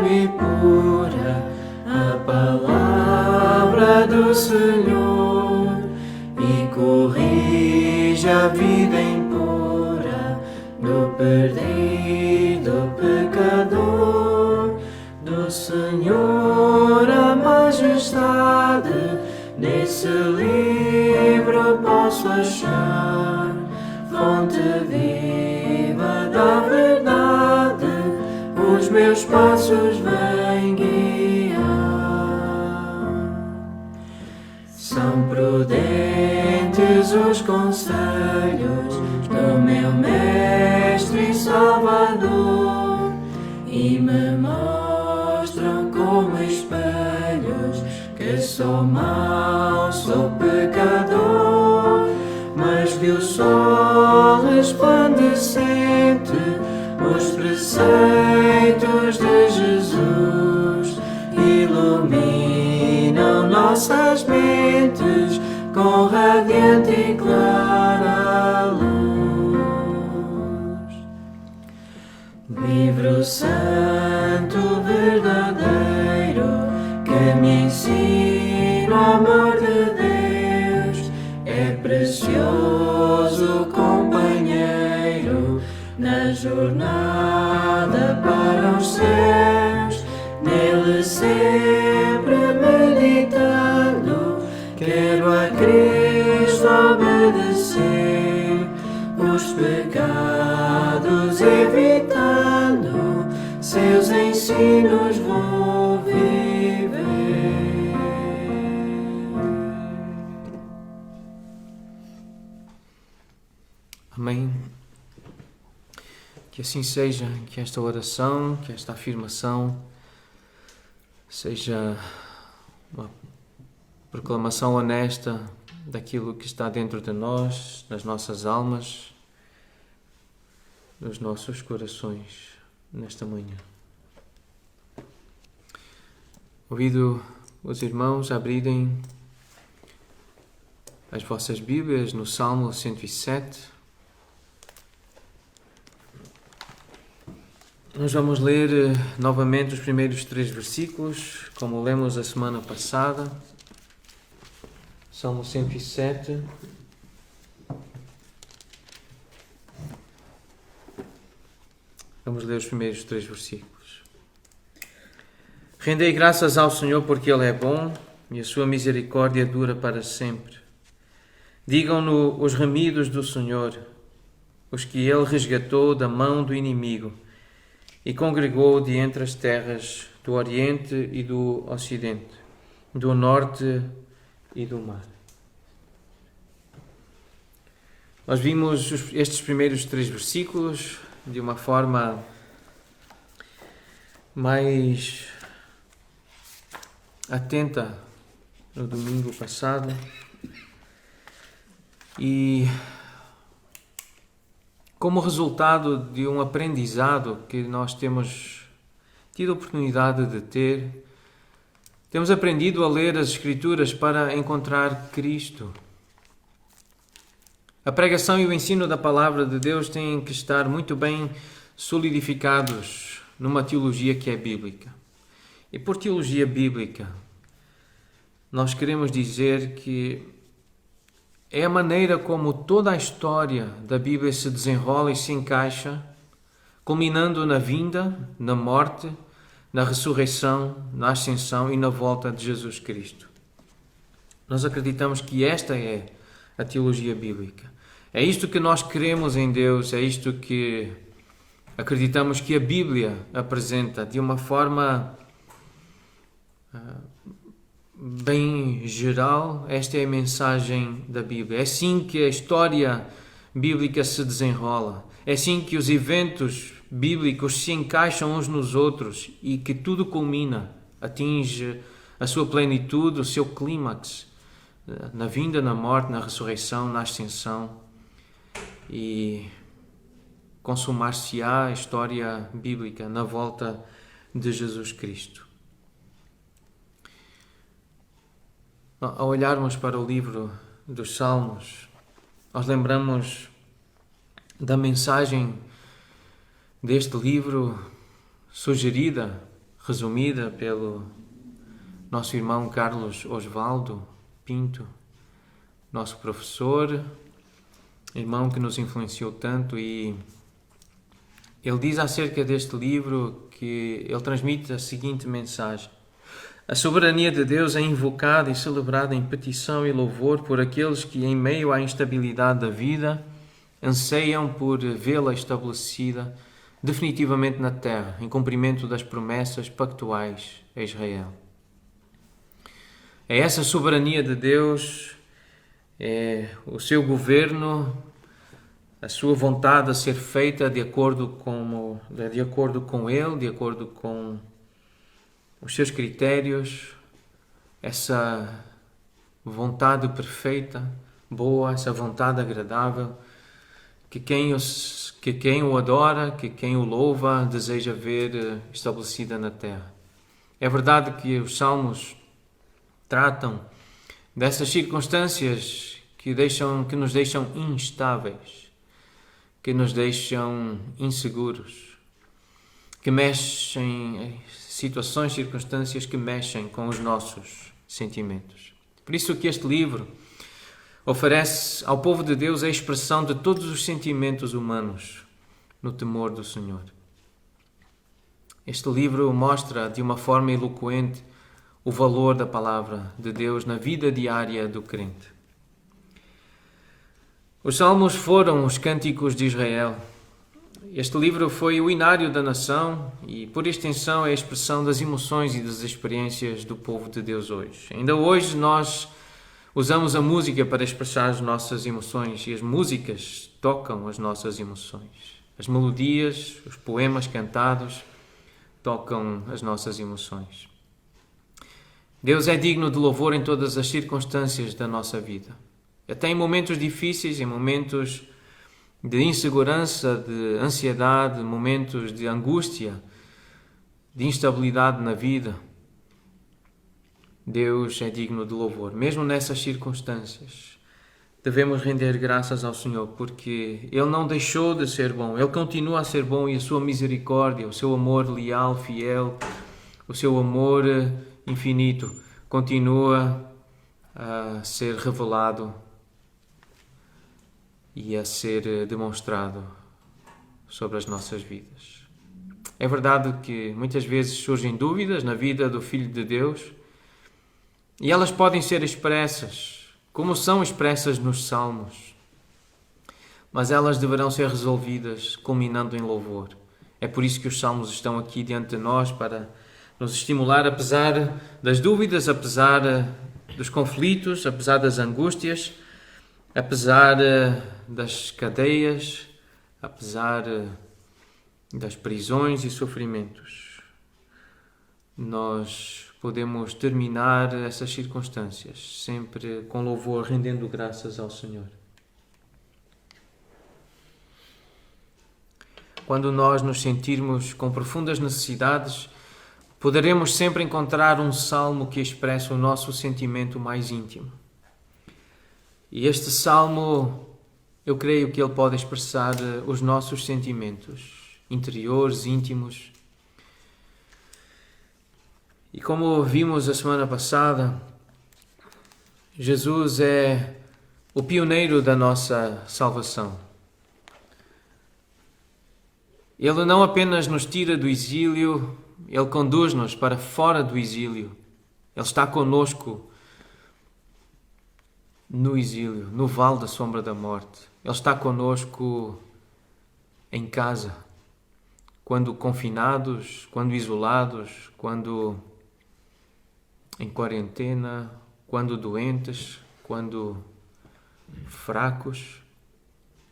e pura, a palavra do Senhor, e corrige a vida impura do perdido pecador. Do Senhor a majestade, nesse livro posso achar fonte viva da verdade, os meus passos vêm guiar. São prudentes os conselhos do meu Mestre e Salvador, e me mostram como espelhos que sou mau, sou pecador, mas vi o sol resplandecente, os preceitos de Jesus iluminam nossas mentes com radiante e clara luz. Livro santo verdadeiro que me ensina o amor de Deus, é precioso companheiro na jornada para os céus. Nele sempre meditando, quero a Cristo obedecer, os pecados evitando, seus ensinos vou viver. Amém. Que assim seja, que esta oração, que esta afirmação seja uma proclamação honesta daquilo que está dentro de nós, nas nossas almas, nos nossos corações, nesta manhã. Convido os irmãos a abrirem as vossas Bíblias no Salmo 107. Nós vamos ler novamente os primeiros 3 versículos, como lemos a semana passada. Salmo 107. Vamos ler os primeiros 3 versículos. Rendei graças ao Senhor porque Ele é bom e a sua misericórdia dura para sempre. Digam-no os remidos do Senhor, os que Ele resgatou da mão do inimigo e congregou de entre as terras do Oriente e do Ocidente, do Norte e do Mar. Nós vimos estes primeiros 3 versículos de uma forma mais atenta no domingo passado e como resultado de um aprendizado que nós temos tido a oportunidade de ter, temos aprendido a ler as Escrituras para encontrar Cristo. A pregação e o ensino da Palavra de Deus têm que estar muito bem solidificados numa teologia que é bíblica. E por teologia bíblica, nós queremos dizer que é a maneira como toda a história da Bíblia se desenrola e se encaixa, culminando na vinda, na morte, na ressurreição, na ascensão e na volta de Jesus Cristo. Nós acreditamos que esta é a teologia bíblica. É isto que nós queremos em Deus, é isto que acreditamos que a Bíblia apresenta de uma forma bem geral. Esta é a mensagem da Bíblia. É assim que a história bíblica se desenrola. É assim que os eventos bíblicos se encaixam uns nos outros e que tudo culmina, atinge a sua plenitude, o seu clímax, na vinda, na morte, na ressurreição, na ascensão, e consumar-se-á a história bíblica na volta de Jesus Cristo. Ao olharmos para o livro dos Salmos, nós lembramos da mensagem deste livro sugerida, resumida pelo nosso irmão Carlos Osvaldo Pinto, nosso professor, irmão que nos influenciou tanto, e ele diz acerca deste livro que ele transmite a seguinte mensagem: a soberania de Deus é invocada e celebrada em petição e louvor por aqueles que, em meio à instabilidade da vida, anseiam por vê-la estabelecida definitivamente na terra, em cumprimento das promessas pactuais a Israel. É essa soberania de Deus, é o seu governo, a sua vontade a ser feita de acordo com Ele, de acordo com os seus critérios, essa vontade perfeita, boa, essa vontade agradável, que quem o adora, que quem o louva, deseja ver estabelecida na terra. É verdade que os Salmos tratam dessas circunstâncias que nos deixam instáveis, que nos deixam inseguros, que mexem, situações, circunstâncias que mexem com os nossos sentimentos. Por isso que este livro oferece ao povo de Deus a expressão de todos os sentimentos humanos no temor do Senhor. Este livro mostra de uma forma eloquente o valor da palavra de Deus na vida diária do crente. Os Salmos foram os cânticos de Israel. Este livro foi o inário da nação e, por extensão, é a expressão das emoções e das experiências do povo de Deus hoje. Ainda hoje nós usamos a música para expressar as nossas emoções e as músicas tocam as nossas emoções. As melodias, os poemas cantados tocam as nossas emoções. Deus é digno de louvor em todas as circunstâncias da nossa vida. Até em momentos difíceis, em momentos de insegurança, de ansiedade, momentos de angústia, de instabilidade na vida, Deus é digno de louvor. Mesmo nessas circunstâncias, devemos render graças ao Senhor, porque Ele não deixou de ser bom. Ele continua a ser bom e a sua misericórdia, o seu amor leal, fiel, o seu amor infinito continua a ser revelado e a ser demonstrado sobre as nossas vidas. É verdade que muitas vezes surgem dúvidas na vida do Filho de Deus e elas podem ser expressas, como são expressas nos Salmos, mas elas deverão ser resolvidas culminando em louvor. É por isso que os Salmos estão aqui diante de nós, para nos estimular, apesar das dúvidas, apesar dos conflitos, apesar das angústias, apesar das cadeias, apesar das prisões e sofrimentos. Nós podemos terminar essas circunstâncias sempre com louvor, rendendo graças ao Senhor. Quando nós nos sentirmos com profundas necessidades, poderemos sempre encontrar um salmo que expressa o nosso sentimento mais íntimo. E este salmo, eu creio que ele pode expressar os nossos sentimentos interiores, íntimos. E como vimos a semana passada, Jesus é o pioneiro da nossa salvação. Ele não apenas nos tira do exílio, Ele conduz-nos para fora do exílio. Ele está conosco no exílio, no vale da sombra da morte. Ele está conosco em casa, quando confinados, quando isolados, quando em quarentena, quando doentes, quando fracos.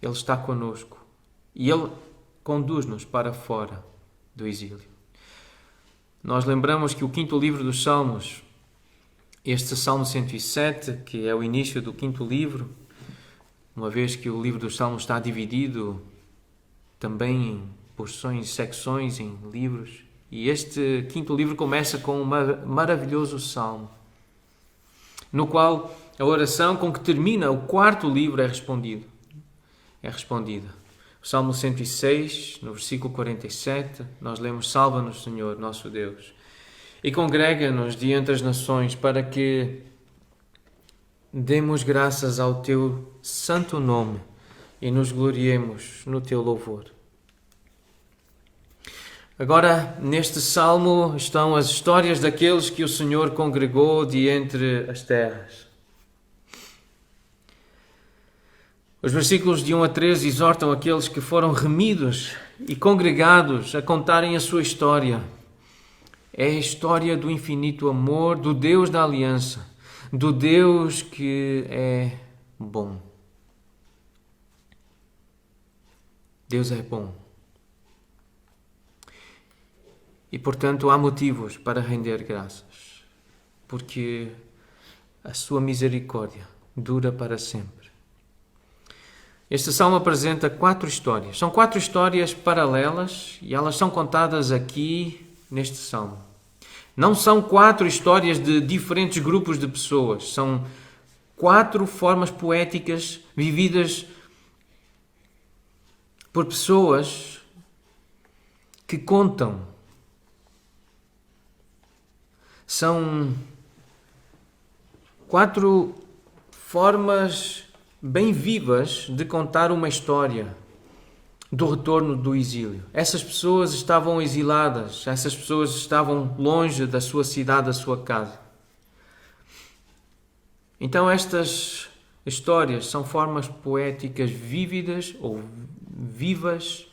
Ele está conosco e Ele conduz-nos para fora do exílio. Nós lembramos que o quinto livro dos Salmos, este Salmo 107, que é o início do quinto livro, uma vez que o livro dos Salmos está dividido também em porções, secções, em livros, e este quinto livro começa com um maravilhoso salmo, no qual a oração com que termina o quarto livro é respondida. O Salmo 106, no versículo 47, nós lemos: Salva-nos, Senhor, nosso Deus, e congrega-nos diante das nações para que demos graças ao Teu santo nome e nos gloriemos no Teu louvor. Agora, neste salmo estão as histórias daqueles que o Senhor congregou de entre as terras. Os versículos de 1 a 13 exortam aqueles que foram remidos e congregados a contarem a sua história. É a história do infinito amor, do Deus da aliança, do Deus que é bom. Deus é bom. E, portanto, há motivos para render graças, porque a sua misericórdia dura para sempre. Este salmo apresenta 4 histórias. São 4 histórias paralelas e elas são contadas aqui neste salmo. Não são 4 histórias de diferentes grupos de pessoas. São 4 formas poéticas vividas por pessoas que contam. São 4 formas bem vivas de contar uma história do retorno do exílio. Essas pessoas estavam exiladas, essas pessoas estavam longe da sua cidade, da sua casa. Então estas histórias são formas poéticas vívidas ou vivas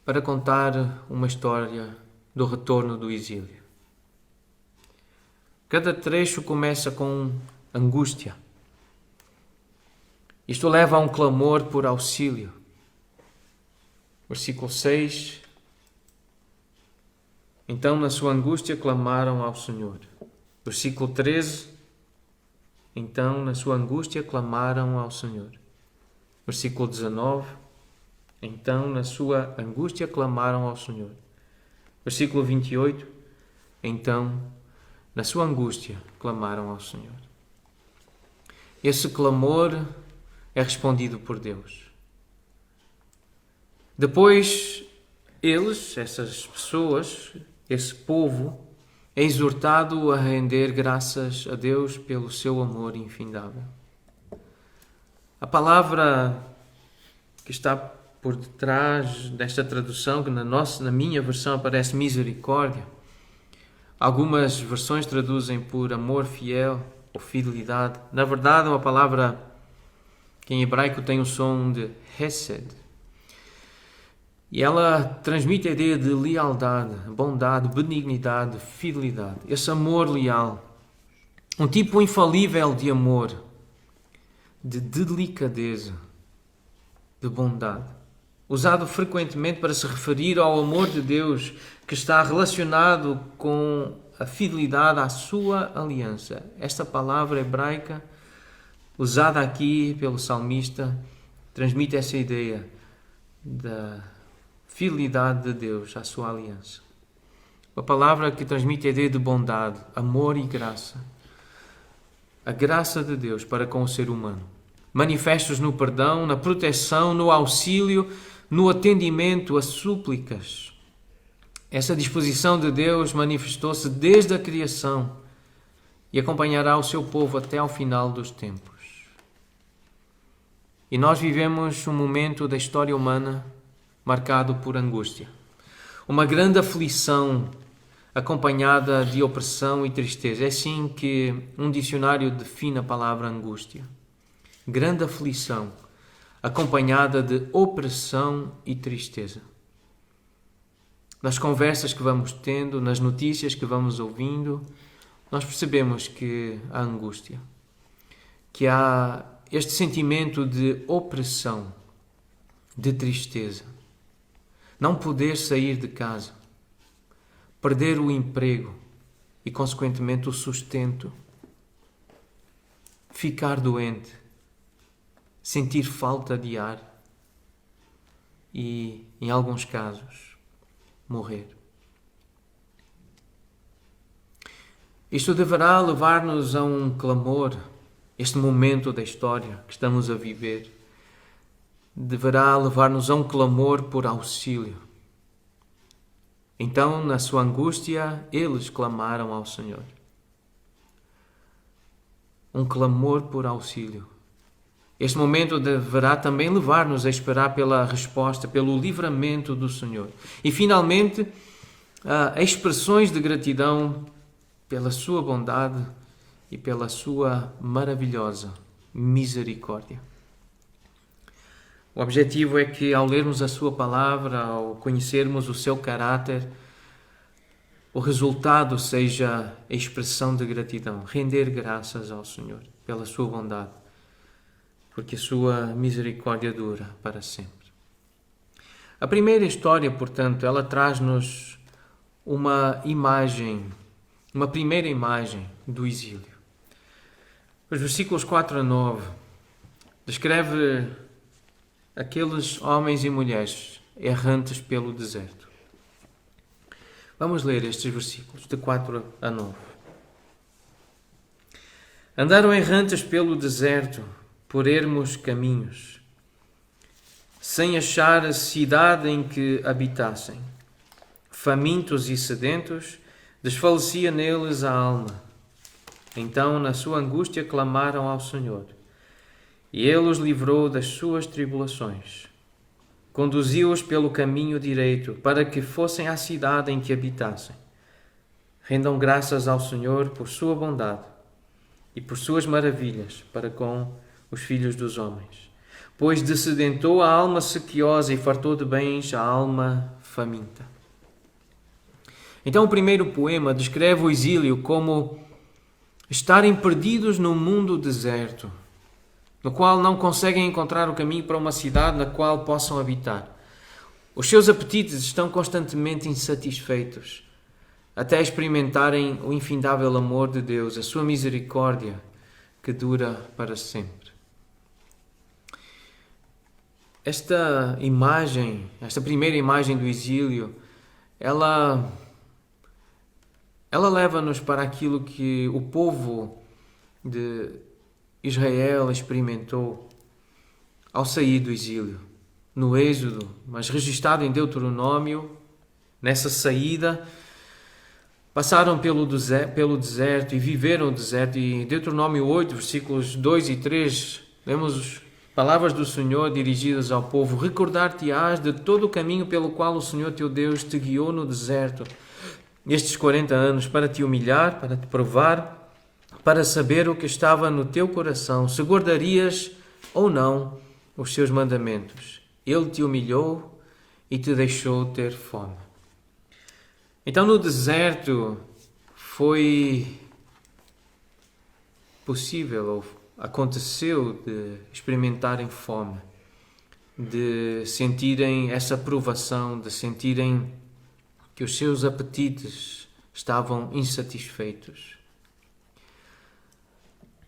para contar uma história do retorno do exílio. Cada trecho começa com angústia. Isto leva a um clamor por auxílio. Versículo 6. Então, na sua angústia, clamaram ao Senhor. Versículo 13. Então, na sua angústia, clamaram ao Senhor. Versículo 19. Então, na sua angústia, clamaram ao Senhor. Versículo 28. Então, na sua angústia, clamaram ao Senhor. Esse clamor é respondido por Deus. Depois, essas pessoas, esse povo, é exortado a render graças a Deus pelo seu amor infindável. A palavra que está por detrás desta tradução, que na minha versão aparece misericórdia, algumas versões traduzem por amor fiel ou fidelidade. Na verdade, é uma palavra que em hebraico tem o som de hesed. E ela transmite a ideia de lealdade, bondade, benignidade, fidelidade. Esse amor leal. Um tipo infalível de amor, de delicadeza, de bondade. Usado frequentemente para se referir ao amor de Deus que está relacionado com a fidelidade à sua aliança. Esta palavra hebraica usada aqui pelo salmista, transmite essa ideia da fidelidade de Deus à sua aliança. Uma palavra que transmite a ideia de bondade, amor e graça. A graça de Deus para com o ser humano. Manifestos no perdão, na proteção, no auxílio, no atendimento a súplicas. Essa disposição de Deus manifestou-se desde a criação e acompanhará o seu povo até ao final dos tempos. E nós vivemos um momento da história humana marcado por angústia. Uma grande aflição acompanhada de opressão e tristeza. É assim que um dicionário define a palavra angústia. Grande aflição acompanhada de opressão e tristeza. Nas conversas que vamos tendo, nas notícias que vamos ouvindo, nós percebemos que há angústia, que há este sentimento de opressão, de tristeza. Não poder sair de casa, perder o emprego e, consequentemente, o sustento, ficar doente, sentir falta de ar e, em alguns casos, morrer. Isto deverá levar-nos a um clamor. Este momento da história que estamos a viver deverá levar-nos a um clamor por auxílio. Então, na sua angústia, eles clamaram ao Senhor. Um clamor por auxílio. Este momento deverá também levar-nos a esperar pela resposta, pelo livramento do Senhor. E, finalmente, expressões de gratidão pela sua bondade e pela sua maravilhosa misericórdia. O objetivo é que, ao lermos a sua palavra, ao conhecermos o seu caráter, o resultado seja a expressão de gratidão, render graças ao Senhor pela sua bondade, porque a sua misericórdia dura para sempre. A primeira história, portanto, ela traz-nos uma primeira imagem do exílio. Os versículos 4 a 9 descreve aqueles homens e mulheres errantes pelo deserto. Vamos ler estes versículos, de 4 a 9. Andaram errantes pelo deserto, por ermos caminhos, sem achar a cidade em que habitassem. Famintos e sedentos, desfalecia neles a alma. Então, na sua angústia, clamaram ao Senhor, e Ele os livrou das suas tribulações. Conduziu-os pelo caminho direito, para que fossem à cidade em que habitassem. Rendam graças ao Senhor por sua bondade e por suas maravilhas para com os filhos dos homens. Pois dessedentou a alma sequiosa e fartou de bens a alma faminta. Então o primeiro poema descreve o exílio como estarem perdidos num mundo deserto, no qual não conseguem encontrar o caminho para uma cidade na qual possam habitar. Os seus apetites estão constantemente insatisfeitos, até experimentarem o infindável amor de Deus, a sua misericórdia, que dura para sempre. Esta primeira imagem do exílio, ela leva-nos para aquilo que o povo de Israel experimentou ao sair do exílio, no Êxodo, mas registrado em Deuteronômio. Nessa saída, passaram pelo deserto e viveram o deserto. E em Deuteronômio 8, versículos 2 e 3, lemos palavras do Senhor dirigidas ao povo: recordar-te-ás de todo o caminho pelo qual o Senhor teu Deus te guiou no deserto estes 40 anos, para te humilhar, para te provar, para saber o que estava no teu coração, se guardarias ou não os seus mandamentos. Ele te humilhou e te deixou ter fome. Então no deserto foi possível, ou aconteceu, de experimentarem fome, de sentirem essa provação, de sentirem que os seus apetites estavam insatisfeitos.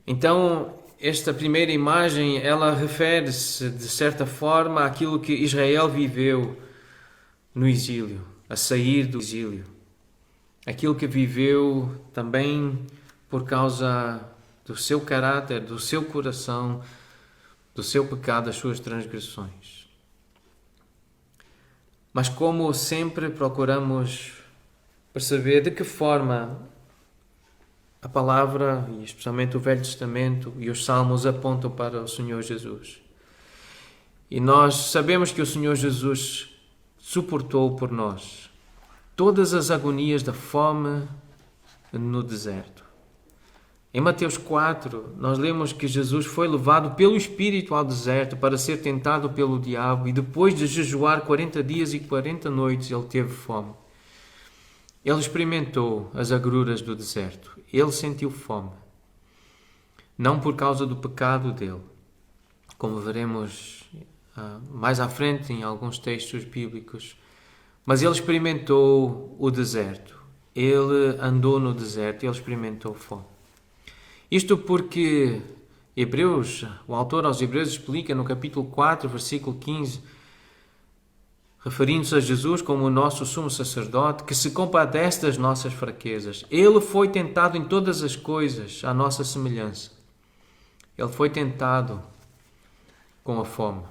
Então, esta primeira imagem, ela refere-se, de certa forma, àquilo que Israel viveu no exílio, a sair do exílio. Aquilo que viveu também por causa do seu caráter, do seu coração, do seu pecado, das suas transgressões. Mas como sempre procuramos perceber de que forma a palavra, e especialmente o Velho Testamento e os Salmos, apontam para o Senhor Jesus. E nós sabemos que o Senhor Jesus suportou por nós todas as agonias da fome no deserto. Em Mateus 4, nós lemos que Jesus foi levado pelo Espírito ao deserto para ser tentado pelo diabo, e depois de jejuar 40 dias e 40 noites, ele teve fome. Ele experimentou as agruras do deserto. Ele sentiu fome. Não por causa do pecado dele, como veremos mais à frente em alguns textos bíblicos, mas ele experimentou o deserto. Ele andou no deserto e ele experimentou fome. Isto porque o autor aos Hebreus explica no capítulo 4, versículo 15, referindo-se a Jesus como o nosso sumo sacerdote, que se compadece das nossas fraquezas. Ele foi tentado em todas as coisas, à nossa semelhança. Ele foi tentado com a fome,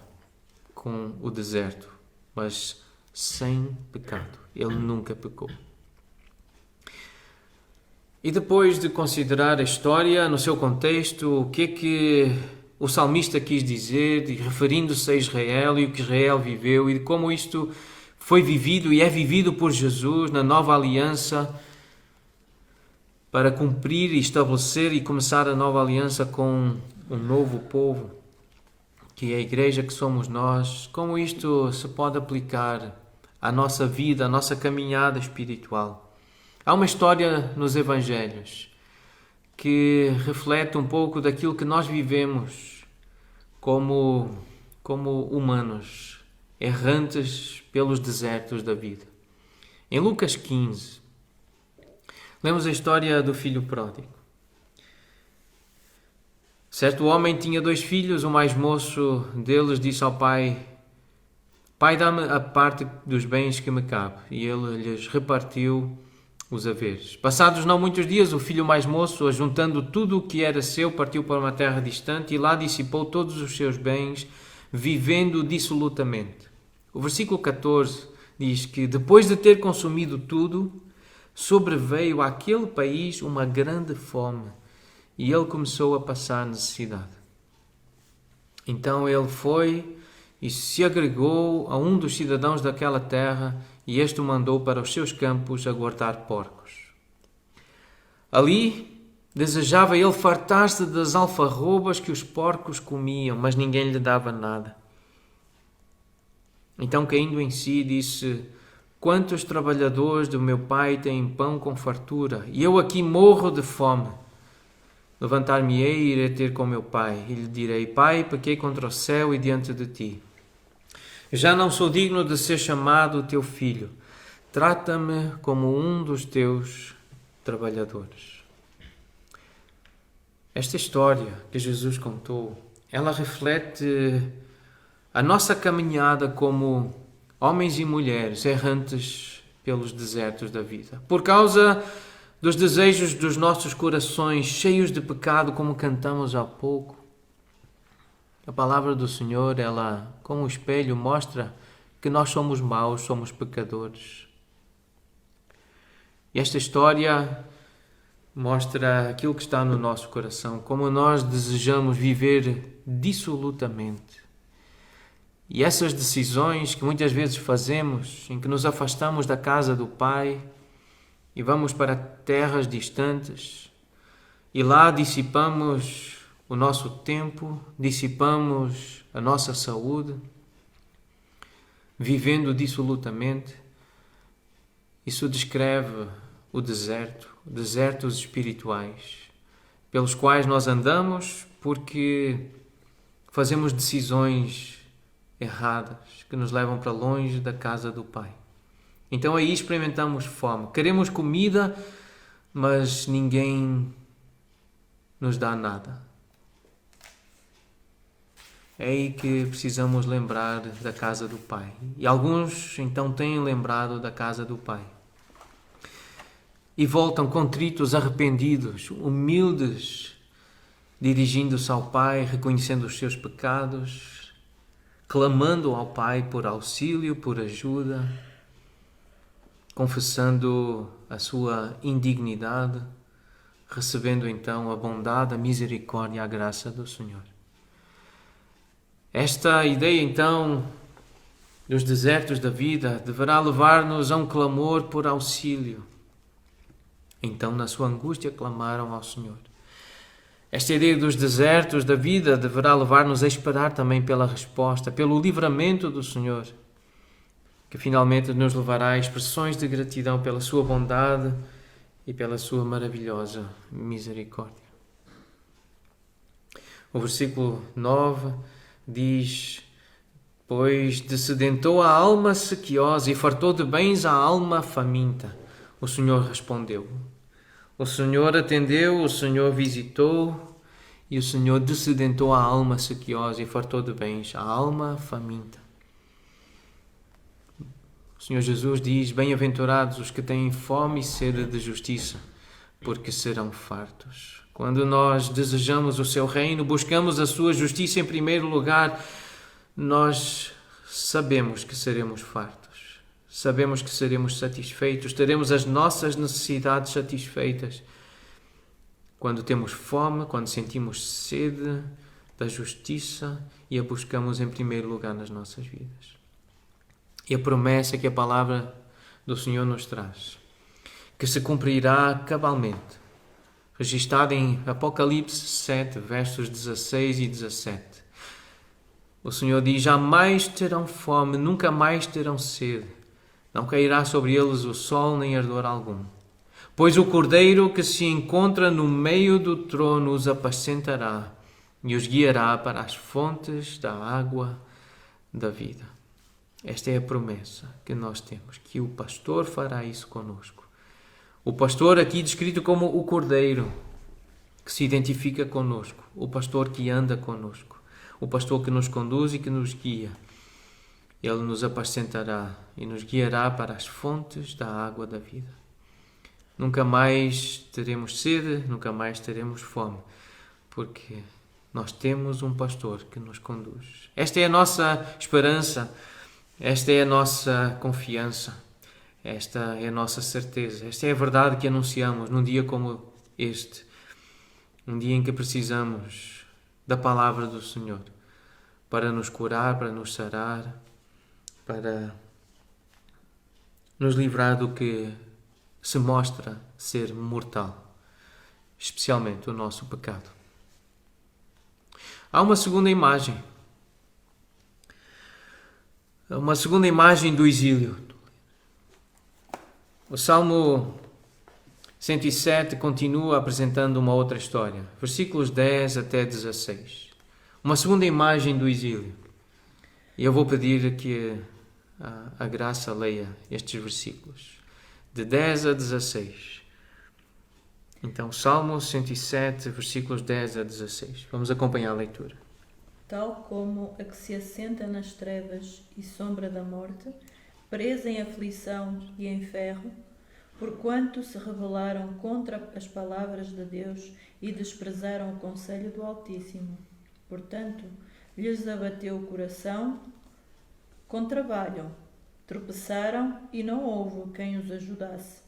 com o deserto, mas sem pecado. Ele nunca pecou. E depois de considerar a história no seu contexto, o que o salmista quis dizer, referindo-se a Israel e o que Israel viveu e de como isto foi vivido e é vivido por Jesus na nova aliança para cumprir e estabelecer e começar a nova aliança com um novo povo, que é a igreja que somos nós, como isto se pode aplicar à nossa vida, à nossa caminhada espiritual. Há uma história nos Evangelhos que reflete um pouco daquilo que nós vivemos como humanos, errantes pelos desertos da vida. Em Lucas 15, lemos a história do filho pródigo. Certo homem tinha 2 filhos, o mais moço deles disse ao pai: Pai, dá-me a parte dos bens que me cabe. E ele lhes repartiu os haveres. Passados não muitos dias, o filho mais moço, ajuntando tudo o que era seu, partiu para uma terra distante e lá dissipou todos os seus bens, vivendo dissolutamente. O versículo 14 diz que depois de ter consumido tudo, sobreveio àquele país uma grande fome e ele começou a passar necessidade. Então ele foi e se agregou a um dos cidadãos daquela terra e este o mandou para os seus campos a guardar porcos. Ali desejava ele fartar-se das alfarrobas que os porcos comiam, mas ninguém lhe dava nada. Então, caindo em si, disse: Quantos trabalhadores do meu pai têm pão com fartura, e eu aqui morro de fome. Levantar-me-ei e irei ter com meu pai, e lhe direi: Pai, pequei contra o céu e diante de ti. Já não sou digno de ser chamado teu filho. Trata-me como um dos teus trabalhadores. Esta história que Jesus contou, ela reflete a nossa caminhada como homens e mulheres errantes pelos desertos da vida. Por causa dos desejos dos nossos corações cheios de pecado, como cantamos há pouco, a palavra do Senhor, ela, como um espelho, mostra que nós somos maus, somos pecadores. E esta história mostra aquilo que está no nosso coração, como nós desejamos viver dissolutamente. E essas decisões que muitas vezes fazemos, em que nos afastamos da casa do Pai e vamos para terras distantes, e lá dissipamos o nosso tempo, dissipamos a nossa saúde, vivendo dissolutamente. Isso descreve o deserto, desertos espirituais, pelos quais nós andamos porque fazemos decisões erradas que nos levam para longe da casa do Pai. Então aí experimentamos fome. Queremos comida, mas ninguém nos dá nada. É aí que precisamos lembrar da casa do Pai. E alguns então têm lembrado da casa do Pai. E voltam contritos, arrependidos, humildes, dirigindo-se ao Pai, reconhecendo os seus pecados, clamando ao Pai por auxílio, por ajuda, confessando a sua indignidade, recebendo então a bondade, a misericórdia e a graça do Senhor. Esta ideia, então, dos desertos da vida deverá levar-nos a um clamor por auxílio. Então, na sua angústia, clamaram ao Senhor. Esta ideia dos desertos da vida deverá levar-nos a esperar também pela resposta, pelo livramento do Senhor, que finalmente nos levará a expressões de gratidão pela sua bondade e pela sua maravilhosa misericórdia. O versículo 9 diz: Pois dessedentou a alma sequiosa e fartou de bens a alma faminta. O Senhor respondeu. O Senhor atendeu, o Senhor visitou e o Senhor dessedentou a alma sequiosa e fartou de bens a alma faminta. O Senhor Jesus diz: Bem-aventurados os que têm fome e sede de justiça, porque serão fartos. Quando nós desejamos o seu reino, buscamos a sua justiça em primeiro lugar, nós sabemos que seremos fartos. sabemos que seremos satisfeitos, teremos as nossas necessidades satisfeitas quando temos fome, quando sentimos sede da justiça e a buscamos em primeiro lugar nas nossas vidas. E a promessa que a palavra do Senhor nos traz, que se cumprirá cabalmente, registada em Apocalipse 7, versos 16 e 17. O Senhor diz: jamais terão fome, nunca mais terão sede, não cairá sobre eles o sol nem ardor algum. Pois o Cordeiro que se encontra no meio do trono os apacentará e os guiará para as fontes da água da vida. Esta é a promessa que nós temos, que o pastor fará isso conosco. O pastor aqui descrito como o Cordeiro, que se identifica conosco, o pastor que anda conosco, o pastor que nos conduz e que nos guia. Ele nos apacentará e nos guiará para as fontes da água da vida. Nunca mais teremos sede, nunca mais teremos fome, porque nós temos um pastor que nos conduz. Esta é a nossa esperança, esta é a nossa confiança, esta é a nossa certeza, esta é a verdade que anunciamos num dia como este, um dia em que precisamos da palavra do Senhor para nos curar, para nos sarar, para nos livrar do que se mostra ser mortal, especialmente o nosso pecado. Há uma segunda imagem do exílio. O Salmo 107 continua apresentando uma outra história, versículos 10 até 16. Uma segunda imagem do exílio. E eu vou pedir que a Graça leia estes versículos, de 10 a 16. Então, Salmo 107, versículos 10 a 16. Vamos acompanhar a leitura. Tal como a que se assenta nas trevas e sombra da morte, presa em aflição e em ferro, porquanto se rebelaram contra as palavras de Deus e desprezaram o conselho do Altíssimo. Portanto, lhes abateu o coração com trabalho, tropeçaram e não houve quem os ajudasse.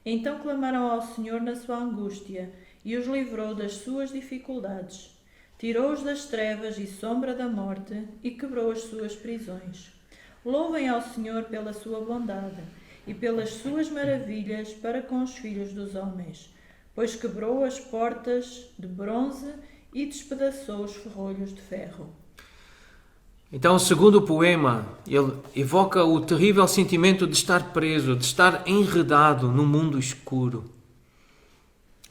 Então clamaram ao Senhor na sua angústia e os livrou das suas dificuldades. Tirou-os das trevas e sombra da morte e quebrou as suas prisões. Louvem ao Senhor pela sua bondade e pelas suas maravilhas para com os filhos dos homens, pois quebrou as portas de bronze e despedaçou os ferrolhos de ferro. Então, segundo o poema, ele evoca o terrível sentimento de estar preso, de estar enredado no mundo escuro,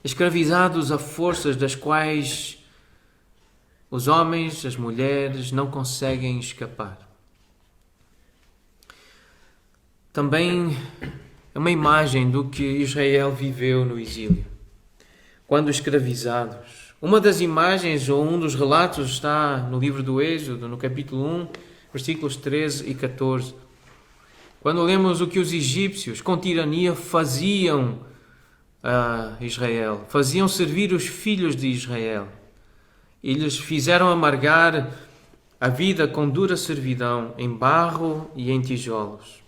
escravizados a forças das quais os homens, as mulheres não conseguem escapar. Também é uma imagem do que Israel viveu no exílio, quando escravizados. Uma das imagens, ou um dos relatos, está no livro do Êxodo, no capítulo 1, versículos 13 e 14. Quando lemos o que os egípcios, com tirania, faziam a Israel, faziam servir os filhos de Israel. E lhes fizeram amargar a vida com dura servidão, em barro e em tijolos,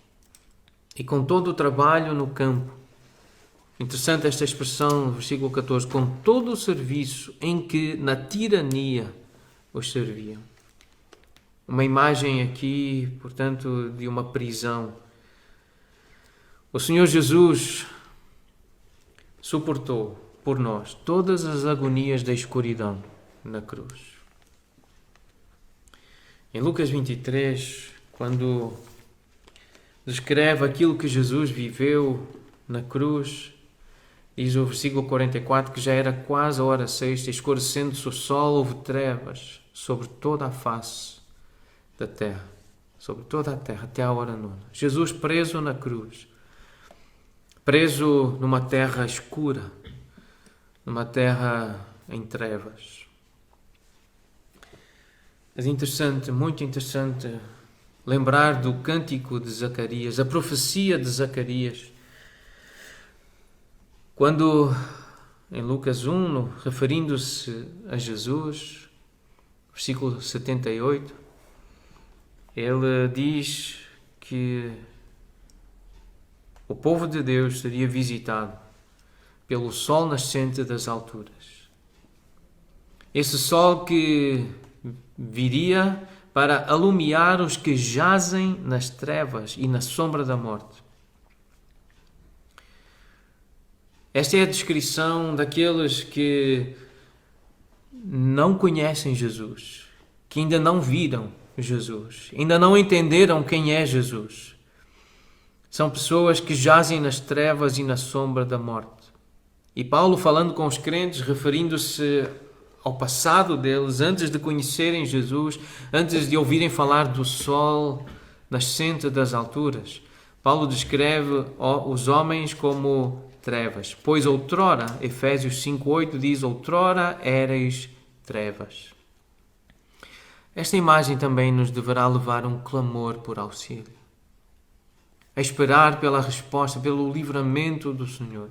e com todo o trabalho no campo. Interessante esta expressão, versículo 14, com todo o serviço em que na tirania os serviam. Uma imagem aqui, portanto, de uma prisão. O Senhor Jesus suportou por nós todas as agonias da escuridão na cruz. Em Lucas 23, quando descreve aquilo que Jesus viveu na cruz, diz o versículo 44 que já era quase a hora sexta, escurecendo-se o sol, houve trevas sobre toda a face da terra, sobre toda a terra, até a hora nona. Jesus preso na cruz, preso numa terra escura, numa terra em trevas. É interessante, muito interessante, lembrar do cântico de Zacarias, a profecia de Zacarias, quando, em Lucas 1, referindo-se a Jesus, versículo 78, ele diz que o povo de Deus seria visitado pelo sol nascente das alturas. Esse sol que viria para alumiar os que jazem nas trevas e na sombra da morte. Esta é a descrição daqueles que não conhecem Jesus, que ainda não viram Jesus, ainda não entenderam quem é Jesus. São pessoas que jazem nas trevas e na sombra da morte. E Paulo, falando com os crentes, referindo-se ao passado deles, antes de conhecerem Jesus, antes de ouvirem falar do sol nascente das alturas, Paulo descreve os homens como trevas. Pois outrora, Efésios 5:8 diz, outrora éreis trevas. Esta imagem também nos deverá levar a um clamor por auxílio, a esperar pela resposta, pelo livramento do Senhor.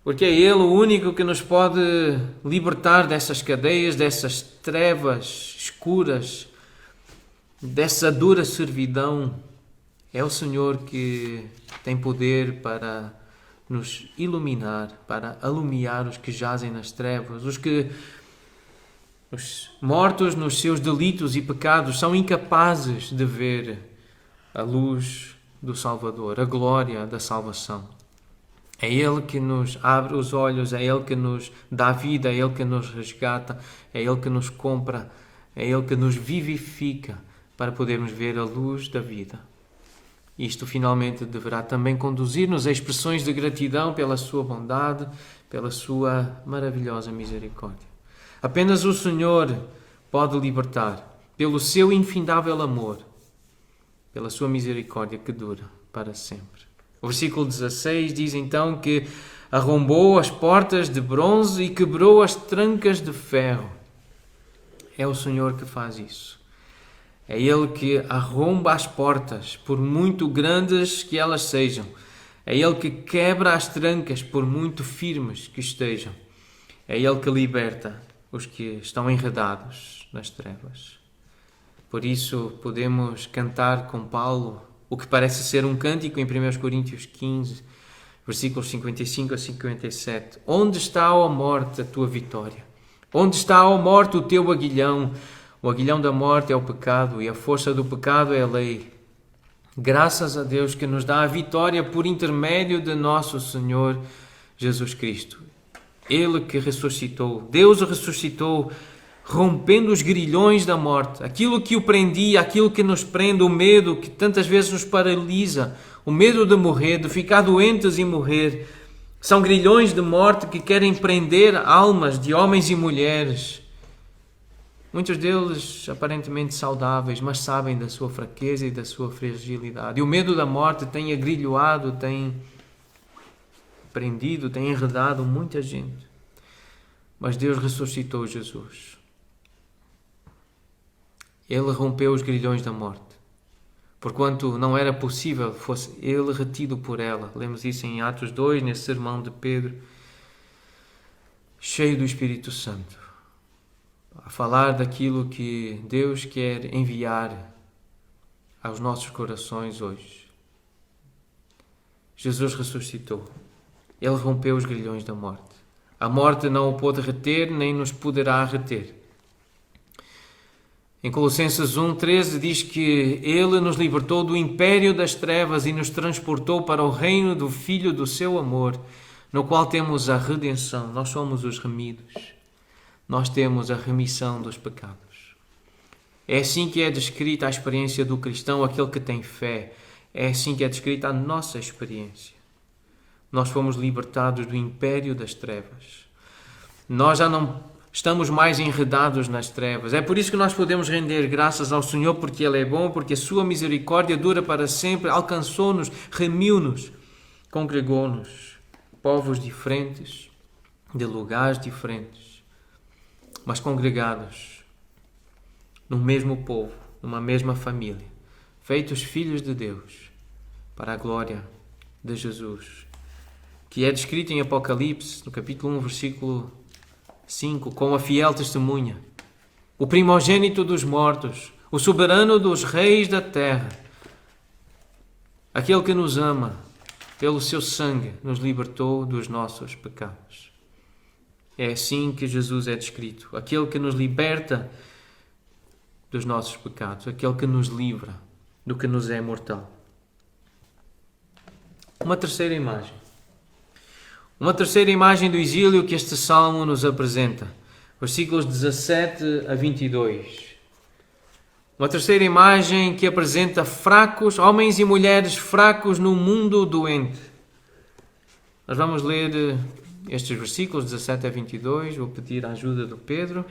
Porque é Ele o único que nos pode libertar dessas cadeias, dessas trevas escuras, dessa dura servidão. É o Senhor que tem poder para nos iluminar, para alumiar os que jazem nas trevas, os mortos nos seus delitos e pecados são incapazes de ver a luz do Salvador, a glória da salvação. É Ele que nos abre os olhos, é Ele que nos dá vida, é Ele que nos resgata, é Ele que nos compra, é Ele que nos vivifica para podermos ver a luz da vida. Isto finalmente deverá também conduzir-nos a expressões de gratidão pela sua bondade, pela sua maravilhosa misericórdia. Apenas o Senhor pode libertar, pelo seu infindável amor, pela sua misericórdia que dura para sempre. O versículo 16 diz então que arrombou as portas de bronze e quebrou as trancas de ferro. É o Senhor que faz isso. É Ele que arromba as portas, por muito grandes que elas sejam. É Ele que quebra as trancas, por muito firmes que estejam. É Ele que liberta os que estão enredados nas trevas. Por isso podemos cantar com Paulo o que parece ser um cântico em 1 Coríntios 15, versículos 55 a 57. Onde está, ó morte, a tua vitória? Onde está, ó morte, o teu aguilhão? O aguilhão da morte é o pecado e a força do pecado é a lei. Graças a Deus que nos dá a vitória por intermédio de nosso Senhor Jesus Cristo. Ele que ressuscitou, Deus o ressuscitou, rompendo os grilhões da morte, aquilo que o prendia, aquilo que nos prende, o medo que tantas vezes nos paralisa, o medo de morrer, de ficar doentes e morrer. São grilhões de morte que querem prender almas de homens e mulheres. Muitos deles aparentemente saudáveis, mas sabem da sua fraqueza e da sua fragilidade. E o medo da morte tem agrilhoado, tem prendido, tem enredado muita gente. Mas Deus ressuscitou Jesus. Ele rompeu os grilhões da morte. Porquanto não era possível fosse ele retido por ela. Lemos isso em Atos 2, nesse sermão de Pedro, cheio do Espírito Santo, a falar daquilo que Deus quer enviar aos nossos corações hoje. Jesus ressuscitou. Ele rompeu os grilhões da morte. A morte não o pôde reter, nem nos poderá reter. Em Colossenses 1:13 diz que Ele nos libertou do império das trevas e nos transportou para o reino do Filho do seu amor, no qual temos a redenção. Nós somos os remidos. Nós temos a remissão dos pecados. É assim que é descrita a experiência do cristão, aquele que tem fé. É assim que é descrita a nossa experiência. Nós fomos libertados do império das trevas. Nós já não estamos mais enredados nas trevas. É por isso que nós podemos render graças ao Senhor, porque Ele é bom, porque a sua misericórdia dura para sempre, alcançou-nos, remiu-nos, congregou-nos, povos diferentes, de lugares diferentes, mas congregados no mesmo povo, numa mesma família, feitos filhos de Deus, para a glória de Jesus, que é descrito em Apocalipse, no capítulo 1, versículo 5, com a fiel testemunha, o primogênito dos mortos, o soberano dos reis da terra, Aquele que nos ama, pelo seu sangue, nos libertou dos nossos pecados. É assim que Jesus é descrito. Aquele que nos liberta dos nossos pecados. Aquele que nos livra do que nos é mortal. Uma terceira imagem. Uma terceira imagem do exílio que este salmo nos apresenta. Versículos 17 a 22. Uma terceira imagem que apresenta fracos, homens e mulheres fracos no mundo doente. Nós vamos ler estes versículos 17 a 22. Vou pedir a ajuda do Pedro.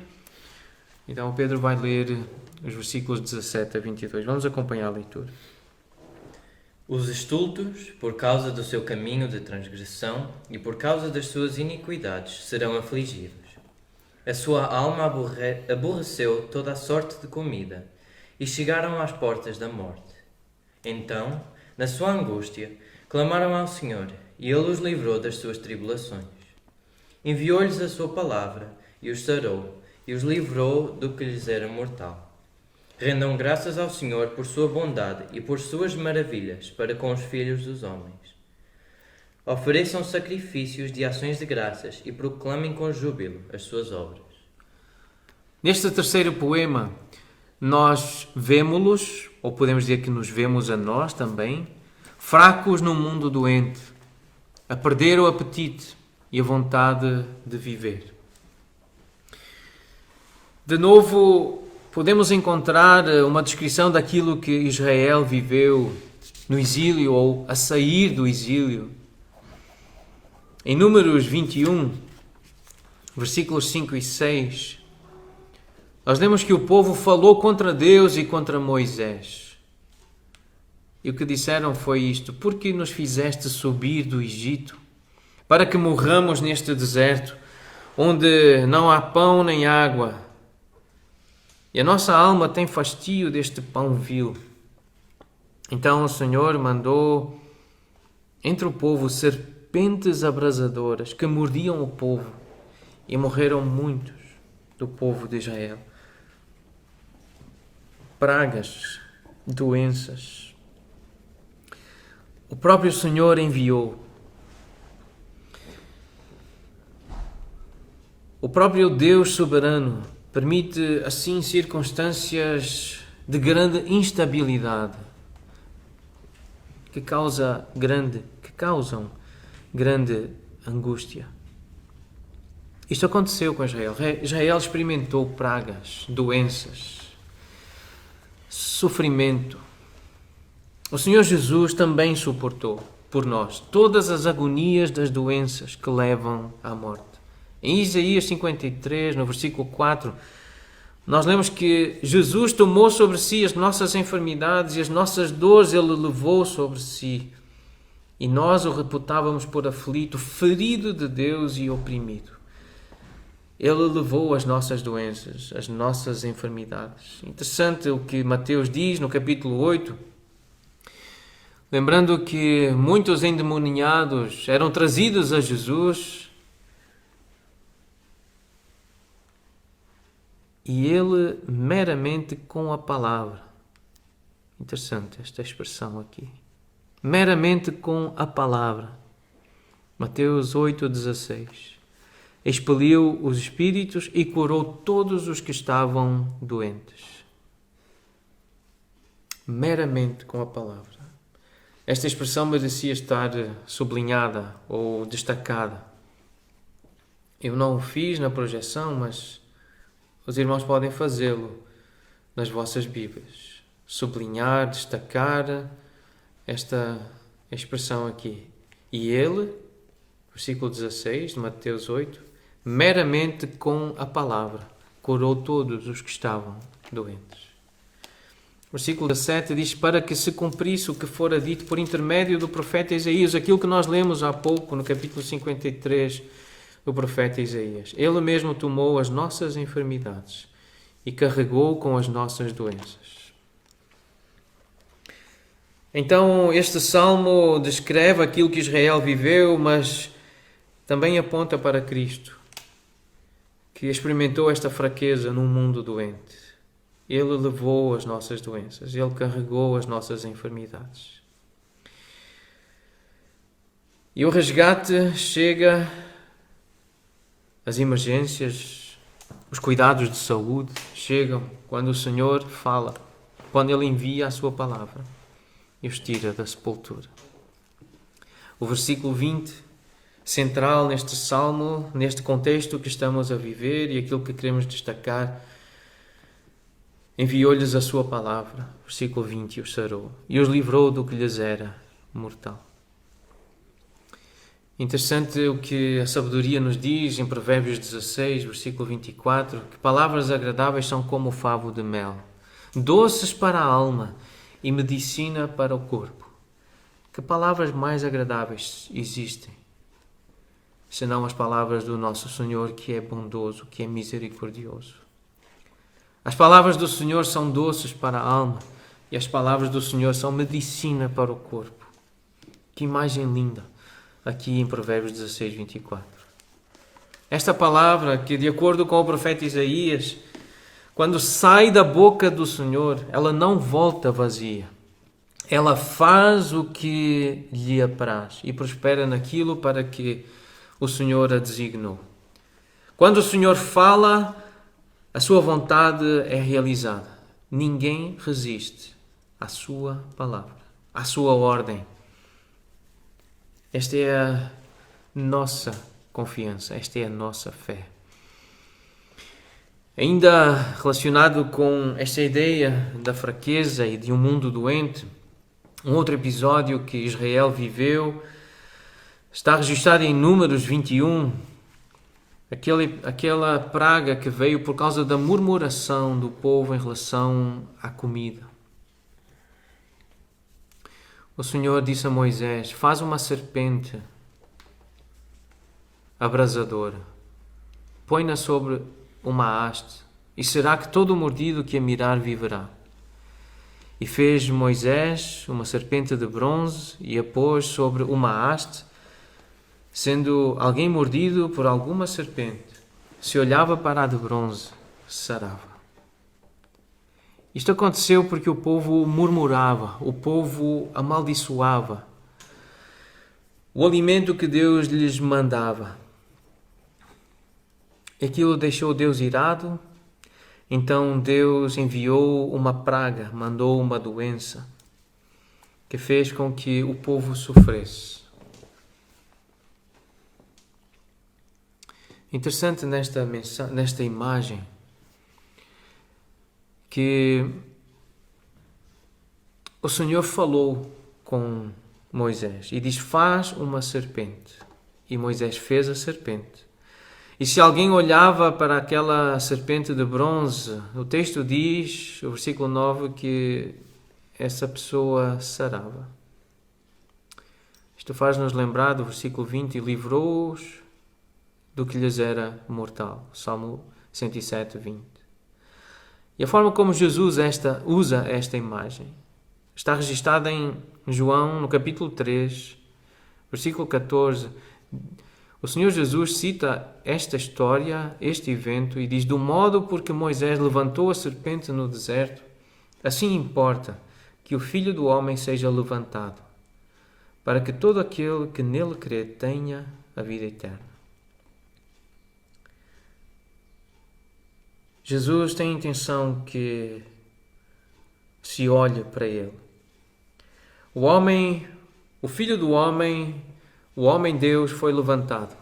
Então o Pedro vai ler os versículos 17 a 22. Vamos acompanhar a leitura. Os estultos, por causa do seu caminho de transgressão e por causa das suas iniquidades, serão afligidos. A sua alma aborreceu toda a sorte de comida e chegaram às portas da morte. Então, na sua angústia, clamaram ao Senhor e Ele os livrou das suas tribulações. Enviou-lhes a sua palavra e os sarou e os livrou do que lhes era mortal. Rendam graças ao Senhor por sua bondade e por suas maravilhas para com os filhos dos homens. Ofereçam sacrifícios de ações de graças e proclamem com júbilo as suas obras. Neste terceiro poema, nós vemo-los, ou podemos dizer que nos vemos a nós também, fracos num mundo doente, a perder o apetite e a vontade de viver. De novo, podemos encontrar uma descrição daquilo que Israel viveu no exílio ou a sair do exílio. Em Números 21, versículos 5 e 6, nós lemos que o povo falou contra Deus e contra Moisés. E o que disseram foi isto: por que nos fizeste subir do Egito, para que morramos neste deserto, onde não há pão nem água? E a nossa alma tem fastio deste pão vil. Então o Senhor mandou entre o povo serpentes abrasadoras que mordiam o povo, e morreram muitos do povo de Israel. Pragas, doenças. O próprio Senhor enviou. O próprio Deus soberano permite assim circunstâncias de grande instabilidade que causam grande angústia. Isto aconteceu com Israel. Israel experimentou pragas, doenças, sofrimento. O Senhor Jesus também suportou por nós todas as agonias das doenças que levam à morte. Em Isaías 53, no versículo 4, nós lemos que Jesus tomou sobre si as nossas enfermidades e as nossas dores Ele levou sobre si. E nós o reputávamos por aflito, ferido de Deus e oprimido. Ele levou as nossas doenças, as nossas enfermidades. Interessante o que Mateus diz no capítulo 8, lembrando que muitos endemoniados eram trazidos a Jesus e Ele meramente com a palavra. Interessante esta expressão aqui. Meramente com a palavra. Mateus 8,16. Expeliu os espíritos e curou todos os que estavam doentes. Meramente com a palavra. Esta expressão merecia estar sublinhada ou destacada. Eu não o fiz na projeção, mas os irmãos podem fazê-lo nas vossas Bíblias. Sublinhar, destacar esta expressão aqui. E ele, versículo 16 de Mateus 8, meramente com a palavra curou todos os que estavam doentes. Versículo 17 diz: para que se cumprisse o que fora dito por intermédio do profeta Isaías, aquilo que nós lemos há pouco no capítulo 53 do profeta Isaías. Ele mesmo tomou as nossas enfermidades e carregou com as nossas doenças. Então, este salmo descreve aquilo que Israel viveu, mas também aponta para Cristo, que experimentou esta fraqueza num mundo doente. Ele levou as nossas doenças, Ele carregou as nossas enfermidades. E o resgate chega, as emergências, os cuidados de saúde chegam quando o Senhor fala, quando Ele envia a sua palavra e os tira da sepultura. O versículo 20, central neste salmo, neste contexto que estamos a viver e aquilo que queremos destacar, enviou-lhes a sua palavra, versículo 20, e os sarou, e os livrou do que lhes era mortal. Interessante o que a sabedoria nos diz em Provérbios 16, versículo 24, que palavras agradáveis são como o favo de mel, doces para a alma e medicina para o corpo. Que palavras mais agradáveis existem, senão as palavras do nosso Senhor, que é bondoso, que é misericordioso. As palavras do Senhor são doces para a alma e as palavras do Senhor são medicina para o corpo. Que imagem linda aqui em Provérbios 16, 24. Esta palavra que, de acordo com o profeta Isaías, quando sai da boca do Senhor, ela não volta vazia. Ela faz o que lhe apraz e prospera naquilo para que o Senhor a designou. Quando o Senhor fala, a sua vontade é realizada. Ninguém resiste à sua palavra, à sua ordem. Esta é a nossa confiança, esta é a nossa fé. Ainda relacionado com esta ideia da fraqueza e de um mundo doente, um outro episódio que Israel viveu está registrado em Números 21, aquela praga que veio por causa da murmuração do povo em relação à comida. O Senhor disse a Moisés: faz uma serpente abrasadora, põe-na sobre uma haste, e será que todo mordido que a mirar viverá. E fez Moisés uma serpente de bronze e a pôs sobre uma haste. Sendo alguém mordido por alguma serpente, se olhava para a de bronze, sarava. Isto aconteceu porque o povo murmurava, o povo amaldiçoava o alimento que Deus lhes mandava. Aquilo deixou Deus irado. Então Deus enviou uma praga, mandou uma doença que fez com que o povo sofresse. Interessante nesta imagem que o Senhor falou com Moisés e diz: faz uma serpente. E Moisés fez a serpente. E se alguém olhava para aquela serpente de bronze, o texto diz, o versículo 9, que essa pessoa sarava. Isto faz-nos lembrar do versículo 20, e livrou-os do que lhes era mortal. Salmo 107, 20. E a forma como Jesus usa esta imagem está registada em João, no capítulo 3, versículo 14. O Senhor Jesus cita esta história, este evento, e diz: do modo porque Moisés levantou a serpente no deserto, assim importa que o Filho do Homem seja levantado, para que todo aquele que nele crê tenha a vida eterna. Jesus tem a intenção que se olhe para ele. O Filho do Homem, o Homem-Deus, foi levantado.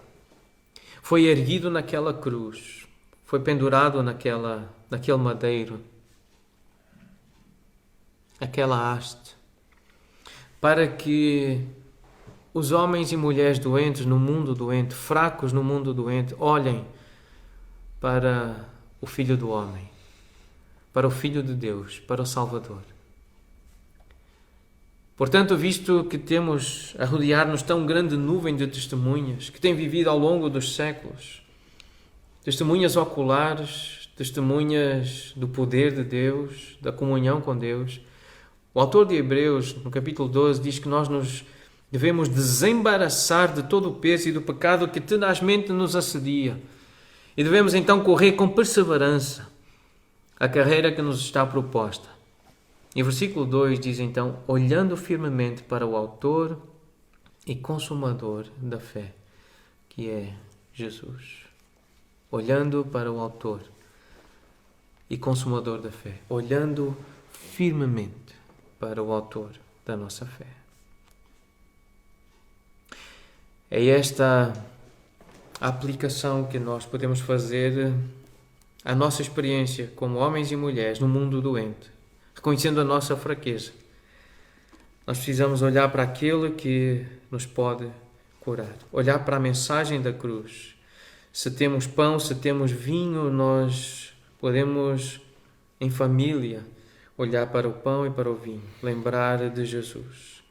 Foi erguido naquela cruz. Foi pendurado naquele madeiro. Aquela haste. Para que os homens e mulheres doentes no mundo doente, fracos no mundo doente, olhem para o Filho do Homem, para o Filho de Deus, para o Salvador. Portanto, visto que temos a rodear-nos tão grande nuvem de testemunhas que têm vivido ao longo dos séculos, testemunhas oculares, testemunhas do poder de Deus, da comunhão com Deus, o autor de Hebreus, no capítulo 12, diz que nós nos devemos desembaraçar de todo o peso e do pecado que tenazmente nos assedia. E devemos então correr com perseverança a carreira que nos está proposta. E o versículo 2 diz então: olhando firmemente para o autor e consumador da fé, que é Jesus. Olhando para o autor e consumador da fé, olhando firmemente para o autor da nossa fé. É esta a aplicação que nós podemos fazer à nossa experiência como homens e mulheres no mundo doente, reconhecendo a nossa fraqueza. Nós precisamos olhar para aquele que nos pode curar, olhar para a mensagem da cruz. Se temos pão, se temos vinho, nós podemos, em família, olhar para o pão e para o vinho, lembrar de Jesus.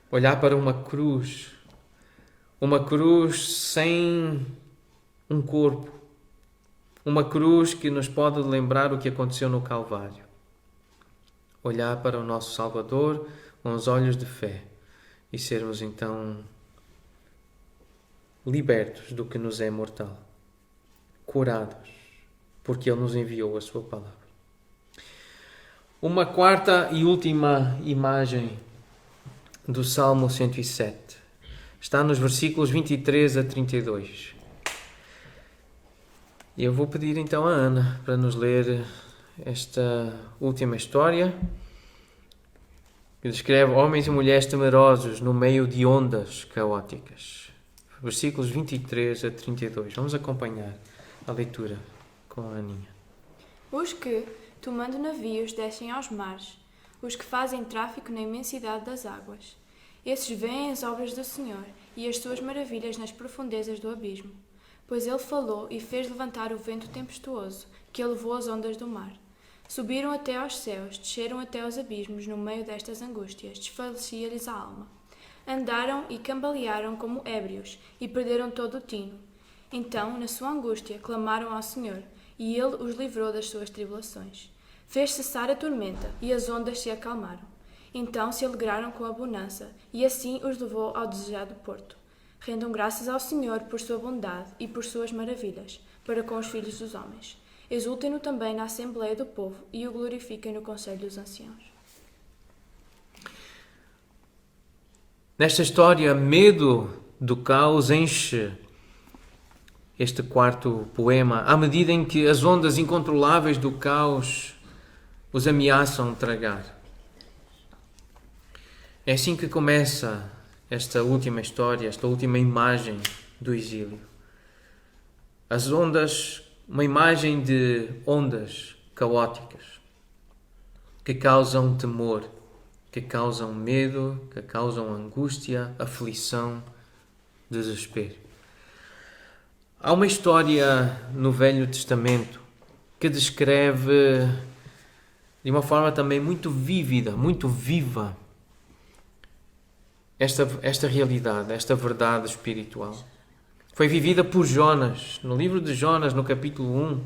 Olhar para uma cruz sem um corpo, uma cruz que nos pode lembrar o que aconteceu no Calvário. Olhar para o nosso Salvador com os olhos de fé e sermos então libertos do que nos é mortal, curados, porque Ele nos enviou a sua palavra. Uma quarta e última imagem do Salmo 107 está nos versículos 23 a 32. E eu vou pedir então a Ana para nos ler esta última história, que descreve homens e mulheres temerosos no meio de ondas caóticas. Versículos 23 a 32. Vamos acompanhar a leitura com a Aninha. Os que, tomando navios, descem aos mares, os que fazem tráfico na imensidade das águas. Esses veem as obras do Senhor e as suas maravilhas nas profundezas do abismo. Pois Ele falou e fez levantar o vento tempestuoso, que elevou as ondas do mar. Subiram até aos céus, desceram até aos abismos, no meio destas angústias, desfalecia-lhes a alma. Andaram e cambalearam como ébrios, e perderam todo o tino. Então, na sua angústia, clamaram ao Senhor, e Ele os livrou das suas tribulações. Fez cessar a tormenta, e as ondas se acalmaram. Então se alegraram com a bonança, e assim os levou ao desejado porto. Rendam graças ao Senhor por sua bondade e por suas maravilhas, para com os filhos dos homens. Exultem-no também na Assembleia do Povo e o glorifiquem no Conselho dos Anciãos. Nesta história, medo do caos enche este quarto poema, à medida em que as ondas incontroláveis do caos os ameaçam tragar. É assim que começa esta última história, esta última imagem do exílio. As ondas, uma imagem de ondas caóticas que causam temor, que causam medo, que causam angústia, aflição, desespero. Há uma história no Velho Testamento que descreve de uma forma também muito vívida, muito viva, esta realidade, esta verdade espiritual. Foi vivida por Jonas, no livro de Jonas, no capítulo 1,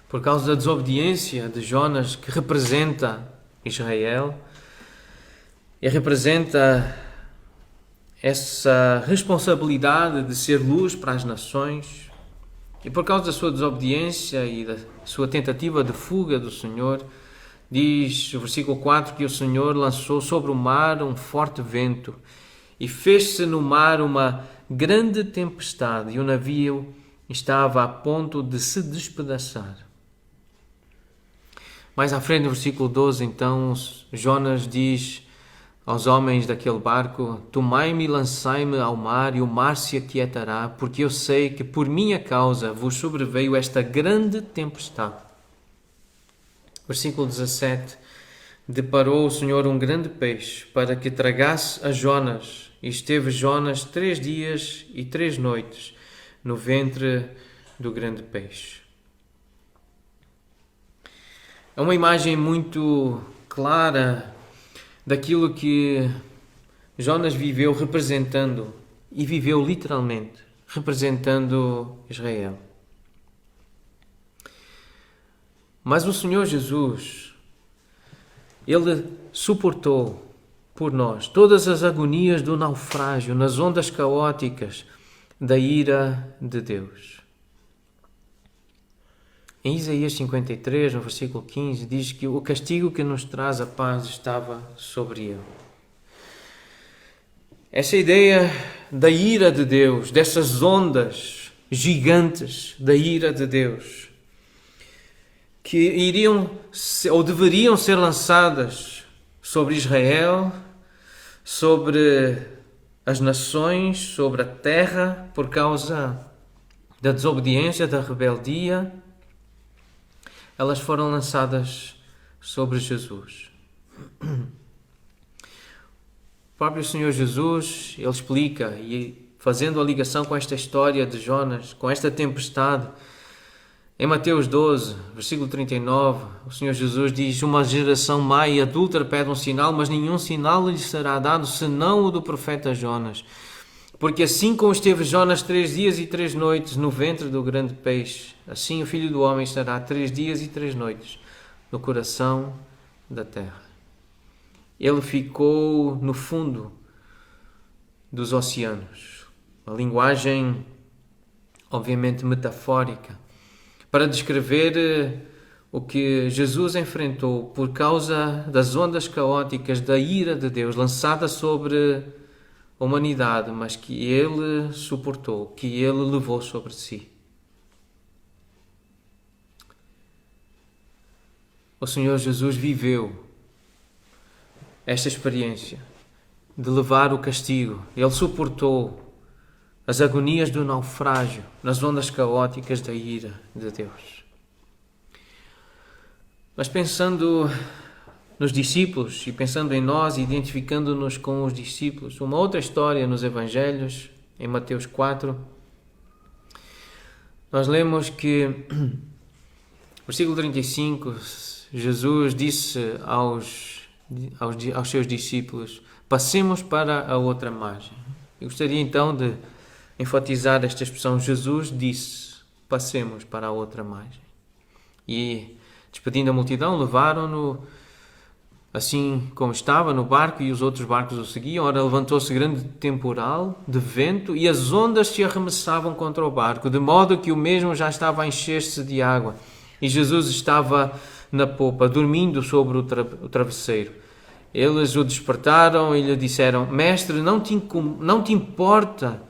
por causa da desobediência de Jonas, que representa Israel e representa essa responsabilidade de ser luz para as nações. E por causa da sua desobediência e da sua tentativa de fuga do Senhor, diz o versículo 4 que o Senhor lançou sobre o mar um forte vento e fez-se no mar uma grande tempestade e o navio estava a ponto de se despedaçar. Mais à frente, no versículo 12, então, Jonas diz aos homens daquele barco: tomai-me e lançai-me ao mar e o mar se aquietará, porque eu sei que por minha causa vos sobreveio esta grande tempestade. Versículo 17. Deparou o Senhor um grande peixe para que tragasse a Jonas, e esteve Jonas 3 dias e 3 noites no ventre do grande peixe. É uma imagem muito clara daquilo que Jonas viveu representando, e viveu literalmente, representando Israel. Mas o Senhor Jesus, Ele suportou por nós todas as agonias do naufrágio nas ondas caóticas da ira de Deus. Em Isaías 53, no versículo 15, diz que o castigo que nos traz a paz estava sobre Ele. essa ideia da ira de Deus, dessas ondas gigantes da ira de Deus, que iriam ou deveriam ser lançadas sobre Israel, sobre as nações, sobre a terra, por causa da desobediência, da rebeldia, elas foram lançadas sobre Jesus. O próprio Senhor Jesus, ele explica, e fazendo a ligação com esta história de Jonas, com esta tempestade, em Mateus 12, versículo 39, o Senhor Jesus diz: uma geração má e adúltera pede um sinal, mas nenhum sinal lhe será dado, senão o do profeta Jonas. Porque assim como esteve Jonas 3 dias e 3 noites no ventre do grande peixe, assim o Filho do Homem estará 3 dias e 3 noites no coração da terra. Ele ficou no fundo dos oceanos. Uma linguagem, obviamente, metafórica, para descrever o que Jesus enfrentou por causa das ondas caóticas da ira de Deus lançada sobre a humanidade, mas que ele suportou, que ele levou sobre si. O Senhor Jesus viveu esta experiência de levar o castigo. Ele suportou as agonias do naufrágio nas ondas caóticas da ira de Deus. Mas pensando nos discípulos e pensando em nós, identificando-nos com os discípulos, uma outra história nos Evangelhos, em Mateus 4, nós lemos que, versículo 35, Jesus disse aos seus discípulos: passemos para a outra margem. Eu gostaria então de enfatizar esta expressão: Jesus disse, passemos para a outra margem. E, despedindo a multidão, levaram-no assim como estava no barco, e os outros barcos o seguiam. Ora, levantou-se grande temporal de vento e as ondas se arremessavam contra o barco, de modo que o mesmo já estava a encher-se de água. E Jesus estava na popa, dormindo sobre o travesseiro. Eles o despertaram e lhe disseram: Mestre, não te importa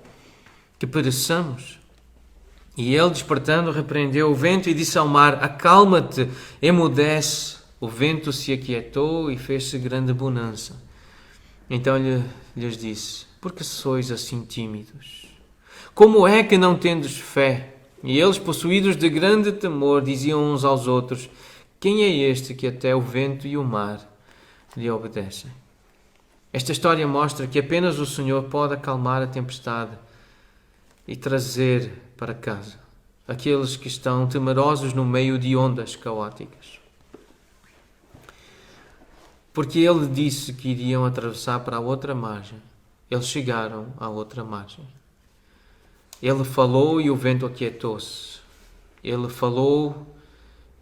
que pereçamos? E ele, despertando, repreendeu o vento e disse ao mar: acalma-te, emudece. O vento se aquietou e fez-se grande bonança. Então lhes disse: por que sois assim tímidos? Como é que não tendes fé? E eles, possuídos de grande temor, diziam uns aos outros: quem é este que até o vento e o mar lhe obedecem? Esta história mostra que apenas o Senhor pode acalmar a tempestade e trazer para casa aqueles que estão temerosos no meio de ondas caóticas. Porque Ele disse que iriam atravessar para a outra margem. Eles chegaram à outra margem. Ele falou e o vento aquietou-se. Ele falou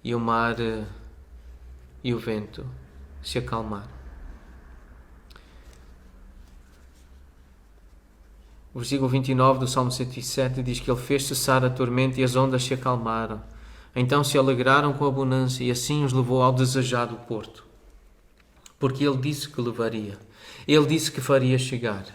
e o mar e o vento se acalmaram. O versículo 29 do Salmo 107 diz que Ele fez cessar a tormenta e as ondas se acalmaram. Então se alegraram com abundância e assim os levou ao desejado porto. Porque Ele disse que levaria. Ele disse que faria chegar.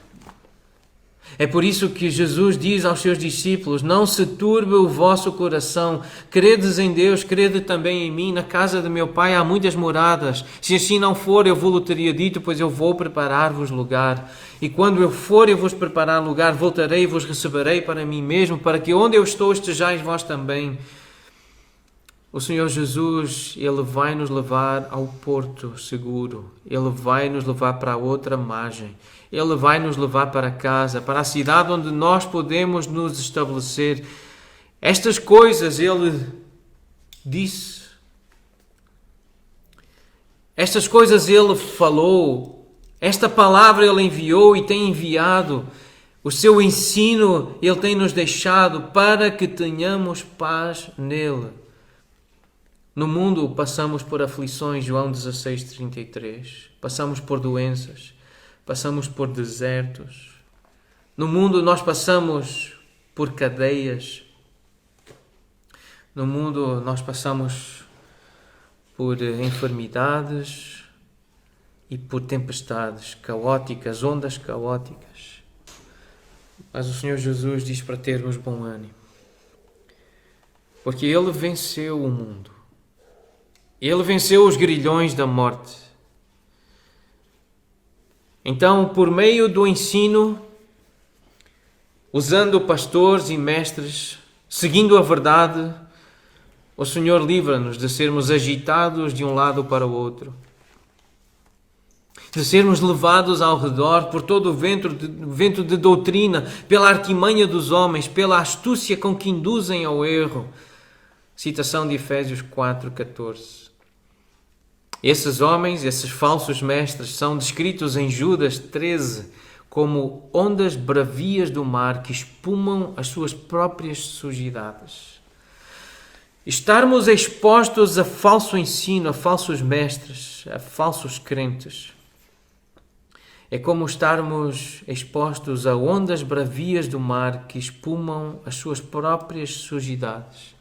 É por isso que Jesus diz aos seus discípulos: não se turbe o vosso coração, credes em Deus, crede também em mim. Na casa de meu Pai há muitas moradas. Se assim não for, eu vou-lhe teria dito, pois eu vou preparar-vos lugar. E quando eu for e vos preparar lugar, voltarei e vos receberei para mim mesmo, para que onde eu estou estejais vós também. O Senhor Jesus, Ele vai nos levar ao porto seguro. Ele vai nos levar para a outra margem. Ele vai nos levar para casa, para a cidade onde nós podemos nos estabelecer. Estas coisas Ele disse. Estas coisas Ele falou. Esta palavra Ele enviou e tem enviado. O seu ensino Ele tem nos deixado para que tenhamos paz nele. No mundo passamos por aflições, João 16:33. Passamos por doenças, passamos por desertos. No mundo nós passamos por cadeias. No mundo nós passamos por enfermidades e por tempestades caóticas, ondas caóticas. Mas o Senhor Jesus diz para termos bom ânimo, porque Ele venceu o mundo. Ele venceu os grilhões da morte. Então, por meio do ensino, usando pastores e mestres, seguindo a verdade, o Senhor livra-nos de sermos agitados de um lado para o outro, de sermos levados ao redor por todo o vento de doutrina, pela artimanha dos homens, pela astúcia com que induzem ao erro. Citação de Efésios 4:14. Esses homens, esses falsos mestres, são descritos em Judas 13 como ondas bravias do mar que espumam as suas próprias sujidades. Estarmos expostos a falso ensino, a falsos mestres, a falsos crentes, é como estarmos expostos a ondas bravias do mar que espumam as suas próprias sujidades.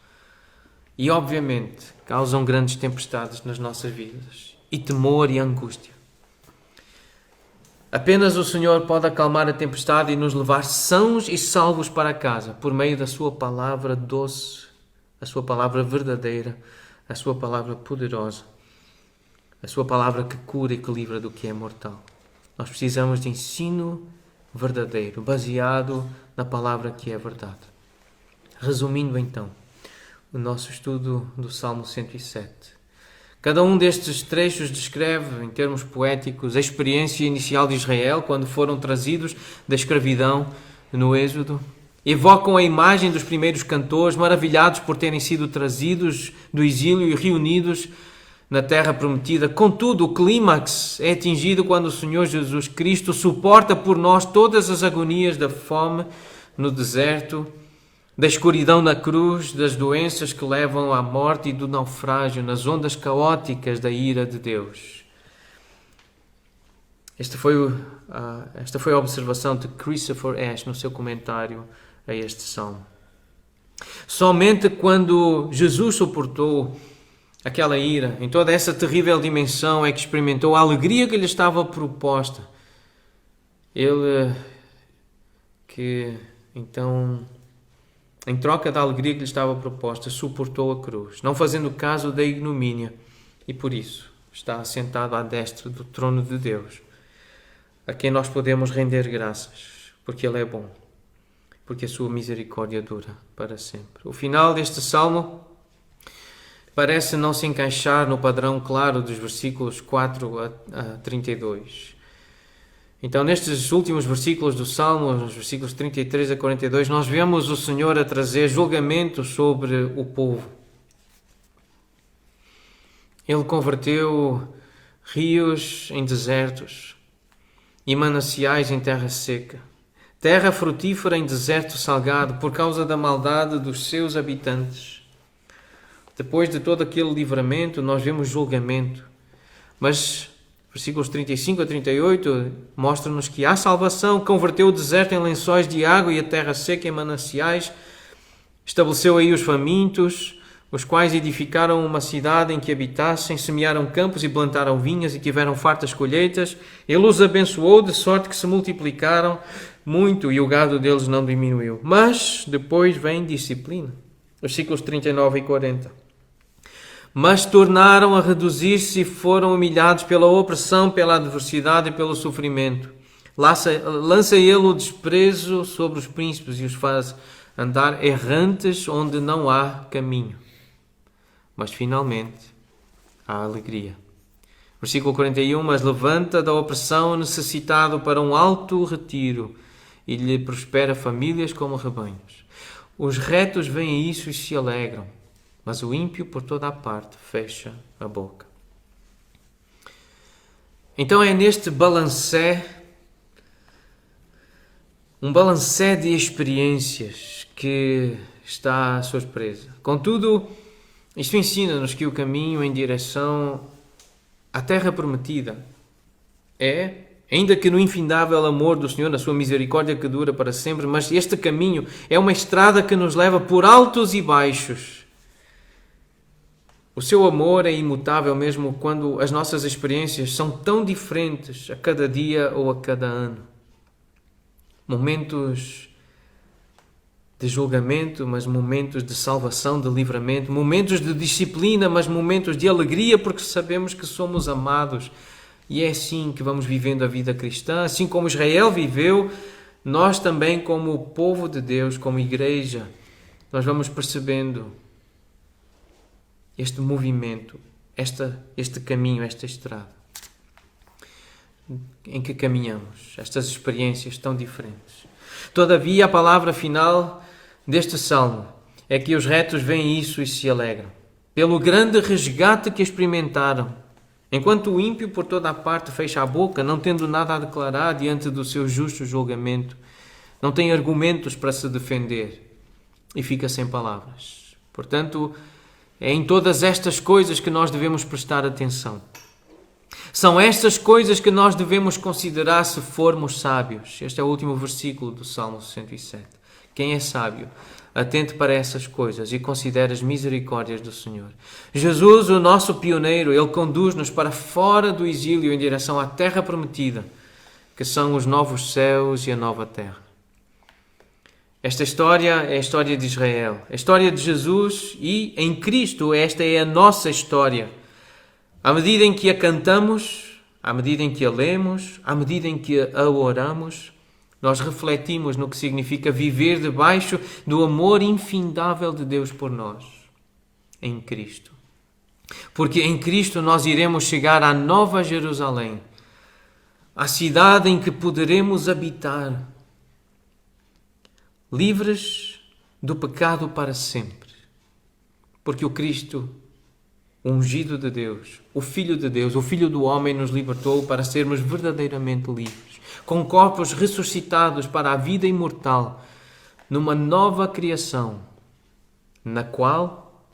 E, obviamente, causam grandes tempestades nas nossas vidas, e temor e angústia. Apenas o Senhor pode acalmar a tempestade e nos levar sãos e salvos para casa, por meio da sua palavra doce, a sua palavra verdadeira, a sua palavra poderosa, a sua palavra que cura e que livra do que é mortal. Nós precisamos de ensino verdadeiro, baseado na palavra que é verdade. Resumindo então, o nosso estudo do Salmo 107. Cada um destes trechos descreve, em termos poéticos, a experiência inicial de Israel quando foram trazidos da escravidão no Êxodo. Evocam a imagem dos primeiros cantores, maravilhados por terem sido trazidos do exílio e reunidos na terra prometida. Contudo, o clímax é atingido quando o Senhor Jesus Cristo suporta por nós todas as agonias da fome no deserto, da escuridão na cruz, das doenças que levam à morte e do naufrágio nas ondas caóticas da ira de Deus. Esta foi a observação de Christopher Ash no seu comentário a este salmo. Somente quando Jesus suportou aquela ira, em toda essa terrível dimensão, é que experimentou a alegria que lhe estava proposta. Ele que então, em troca da alegria que lhe estava proposta, suportou a cruz, não fazendo caso da ignomínia, e por isso está assentado à destra do trono de Deus, a quem nós podemos render graças, porque Ele é bom, porque a sua misericórdia dura para sempre. O final deste salmo parece não se encaixar no padrão claro dos versículos 4 a 32. Então, nestes últimos versículos do Salmo, nos versículos 33 a 42, nós vemos o Senhor a trazer julgamento sobre o povo. Ele converteu rios em desertos e mananciais em terra seca, terra frutífera em deserto salgado, por causa da maldade dos seus habitantes. Depois de todo aquele livramento, nós vemos julgamento. Mas versículos 35 a 38 mostram-nos que há salvação, converteu o deserto em lençóis de água e a terra seca em mananciais, estabeleceu aí os famintos, os quais edificaram uma cidade em que habitassem, semearam campos e plantaram vinhas e tiveram fartas colheitas. Ele os abençoou de sorte que se multiplicaram muito e o gado deles não diminuiu. Mas depois vem disciplina. Versículos 39 e 40. Mas tornaram a reduzir-se e foram humilhados pela opressão, pela adversidade e pelo sofrimento. Lança ele o desprezo sobre os príncipes e os faz andar errantes onde não há caminho. Mas finalmente há alegria. Versículo 41. Mas levanta da opressão o necessitado para um alto retiro e lhe prospera famílias como rebanhos. Os retos veem isso e se alegram, mas o ímpio por toda a parte fecha a boca. Então é neste balancé, um balancé de experiências que está a surpresa. Contudo, isto ensina-nos que o caminho em direção à terra prometida é, ainda que no infindável amor do Senhor, na sua misericórdia que dura para sempre, mas este caminho é uma estrada que nos leva por altos e baixos. O O seu amor é imutável mesmo quando as nossas experiências são tão diferentes a cada dia ou a cada ano. Momentos de julgamento, mas momentos de salvação, de livramento. Momentos de disciplina, mas momentos de alegria, porque sabemos que somos amados. E é assim que vamos vivendo a vida cristã. Assim como Israel viveu, nós também, como povo de Deus, como igreja, nós vamos percebendo este movimento, este caminho, esta estrada em que caminhamos, estas experiências tão diferentes. Todavia, a palavra final deste salmo é que os retos veem isso e se alegram, pelo grande resgate que experimentaram, enquanto o ímpio por toda a parte fecha a boca, não tendo nada a declarar diante do seu justo julgamento, não tem argumentos para se defender e fica sem palavras. Portanto, é em todas estas coisas que nós devemos prestar atenção. São estas coisas que nós devemos considerar se formos sábios. Este é o último versículo do Salmo 107. Quem é sábio, atente para essas coisas e considere as misericórdias do Senhor. Jesus, o nosso pioneiro, ele conduz-nos para fora do exílio em direção à terra prometida, que são os novos céus e a nova terra. Esta história é a história de Israel, a história de Jesus, e em Cristo esta é a nossa história. À medida em que a cantamos, à medida em que a lemos, à medida em que a oramos, nós refletimos no que significa viver debaixo do amor infindável de Deus por nós, em Cristo. Porque em Cristo nós iremos chegar à Nova Jerusalém, à cidade em que poderemos habitar, livres do pecado para sempre. Porque o Cristo, o ungido de Deus, o Filho de Deus, o Filho do homem, nos libertou para sermos verdadeiramente livres, com corpos ressuscitados para a vida imortal, numa nova criação, na qual,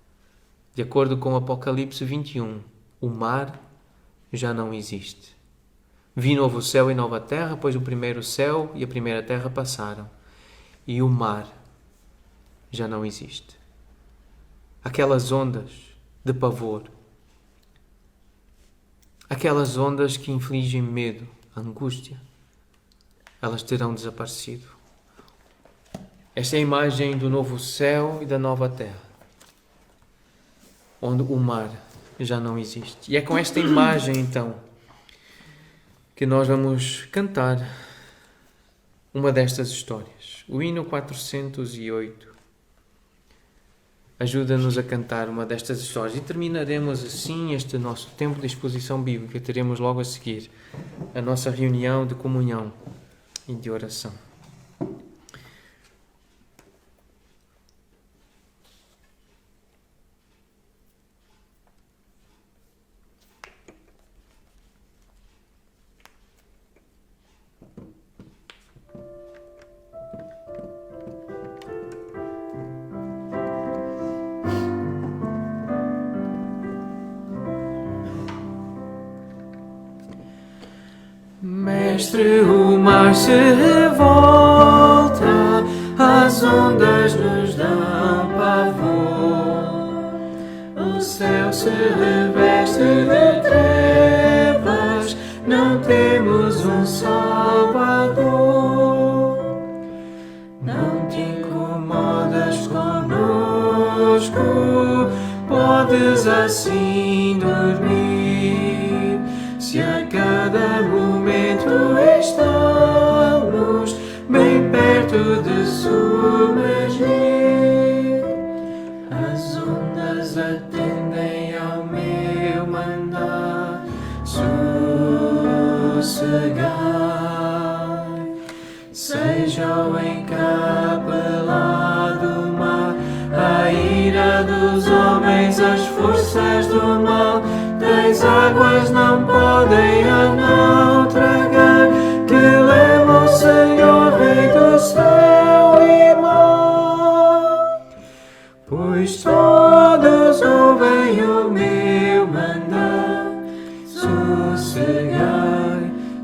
de acordo com Apocalipse 21, o mar já não existe. Vi novo céu e nova terra, pois o primeiro céu e a primeira terra passaram, e o mar já não existe. Aquelas ondas de pavor, aquelas ondas que infligem medo, angústia, elas terão desaparecido. Esta é a imagem do novo céu e da nova terra, onde o mar já não existe. E é com esta imagem, então, que nós vamos cantar uma destas histórias. O hino 408 ajuda-nos a cantar uma destas histórias. E terminaremos assim este nosso tempo de exposição bíblica. Teremos logo a seguir a nossa reunião de comunhão e de oração. Mestre, o mar se revolta, as ondas nos dão pavor, o céu se reveste de trevas, não temos um Salvador. Não te incomodas conosco, podes assim dormir, se a cada momento estamos bem perto de submergir. As ondas atendem ao meu mandar, sossegai. Seja o encapelado mar, a ira dos homens, as forças do mal, as águas não podem a não tragar, que leva o Senhor, Rei do céu e mar. Pois todos ouvem o meu mandar, sossegai,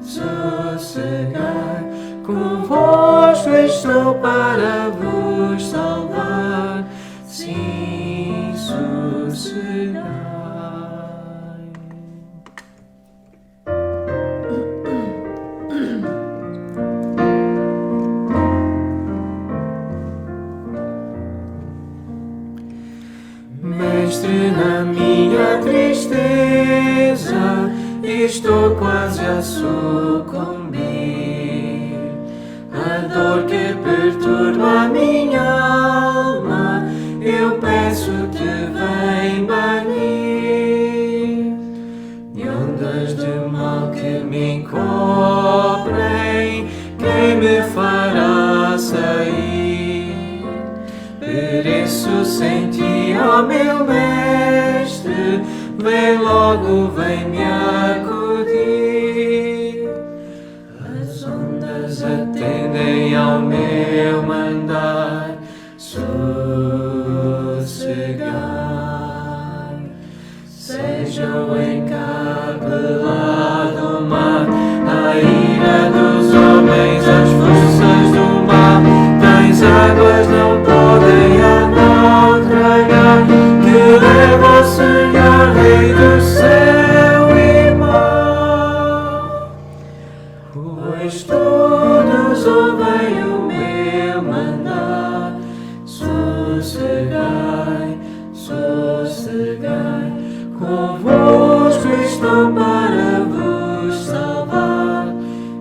sossegai, convosco estou para vos salvar, sim, sossegai. sossegai. Mestre, na minha tristeza, estou quase a sucumbir. A dor que perturba a minha alma, eu peço-te, vem banir. De ondas de mal que me encobrem, quem me fará sair? Pereço sem ti, ó meu mestre, vem logo, vem me acudir. As ondas atendem ao meu mandar, sossegai. Seja o encabelado mar, a ira dos homens, as forças do mal, tens águas não podem a naufragar, que leva o Senhor, Rei do céu e mar. Pois todos ouvem o meu mandar, sossegai, sossegai, convosco estou para vos salvar,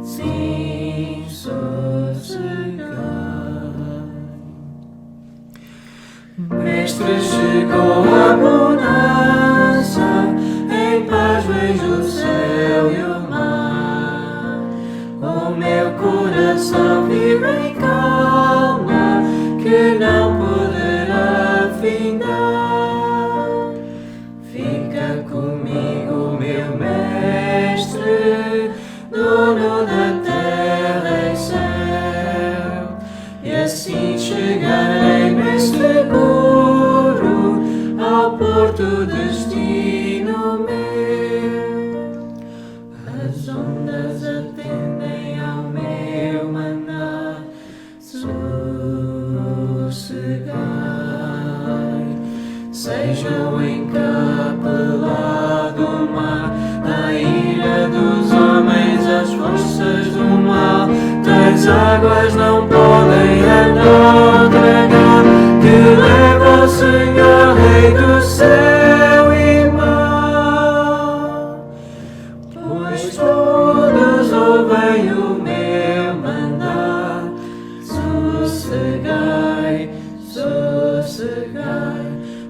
sim, sossegai. Mestre, chegou a bonança, em paz vejo o céu e o mar. O meu coração vibra em calma, que não poderá findar. Fica comigo, meu mestre, dono da terra e céu, e assim chegarei bem seguro ao porto destino meu. As ondas atendem ao meu mandar, sossegai. Seja o encapelado mar, a ira dos homens, as forças do mal, tais águas não podem a naufragar, que leva o Senhor, Rei do céu e mar. Pois todos ouvem o meu mandar, sossegai, sossegai,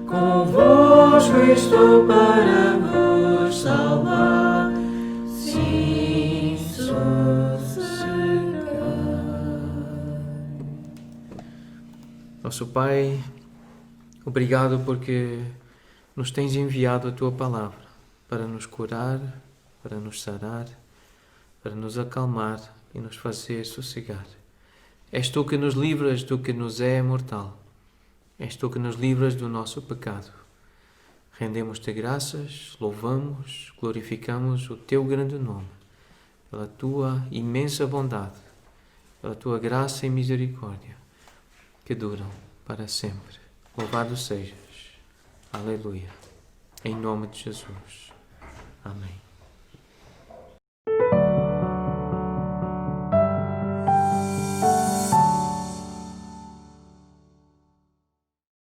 convosco estou para vos salvar, sim, sossegai. Nosso Pai, obrigado porque nos tens enviado a Tua Palavra para nos curar, para nos sarar, para nos acalmar e nos fazer sossegar. És Tu que nos livras do que nos é mortal. És Tu que nos livras do nosso pecado. Rendemos-te graças, louvamos, glorificamos o Teu grande nome, pela Tua imensa bondade, pela Tua graça e misericórdia, que duram para sempre. Louvado sejas. Aleluia. Em nome de Jesus. Amém.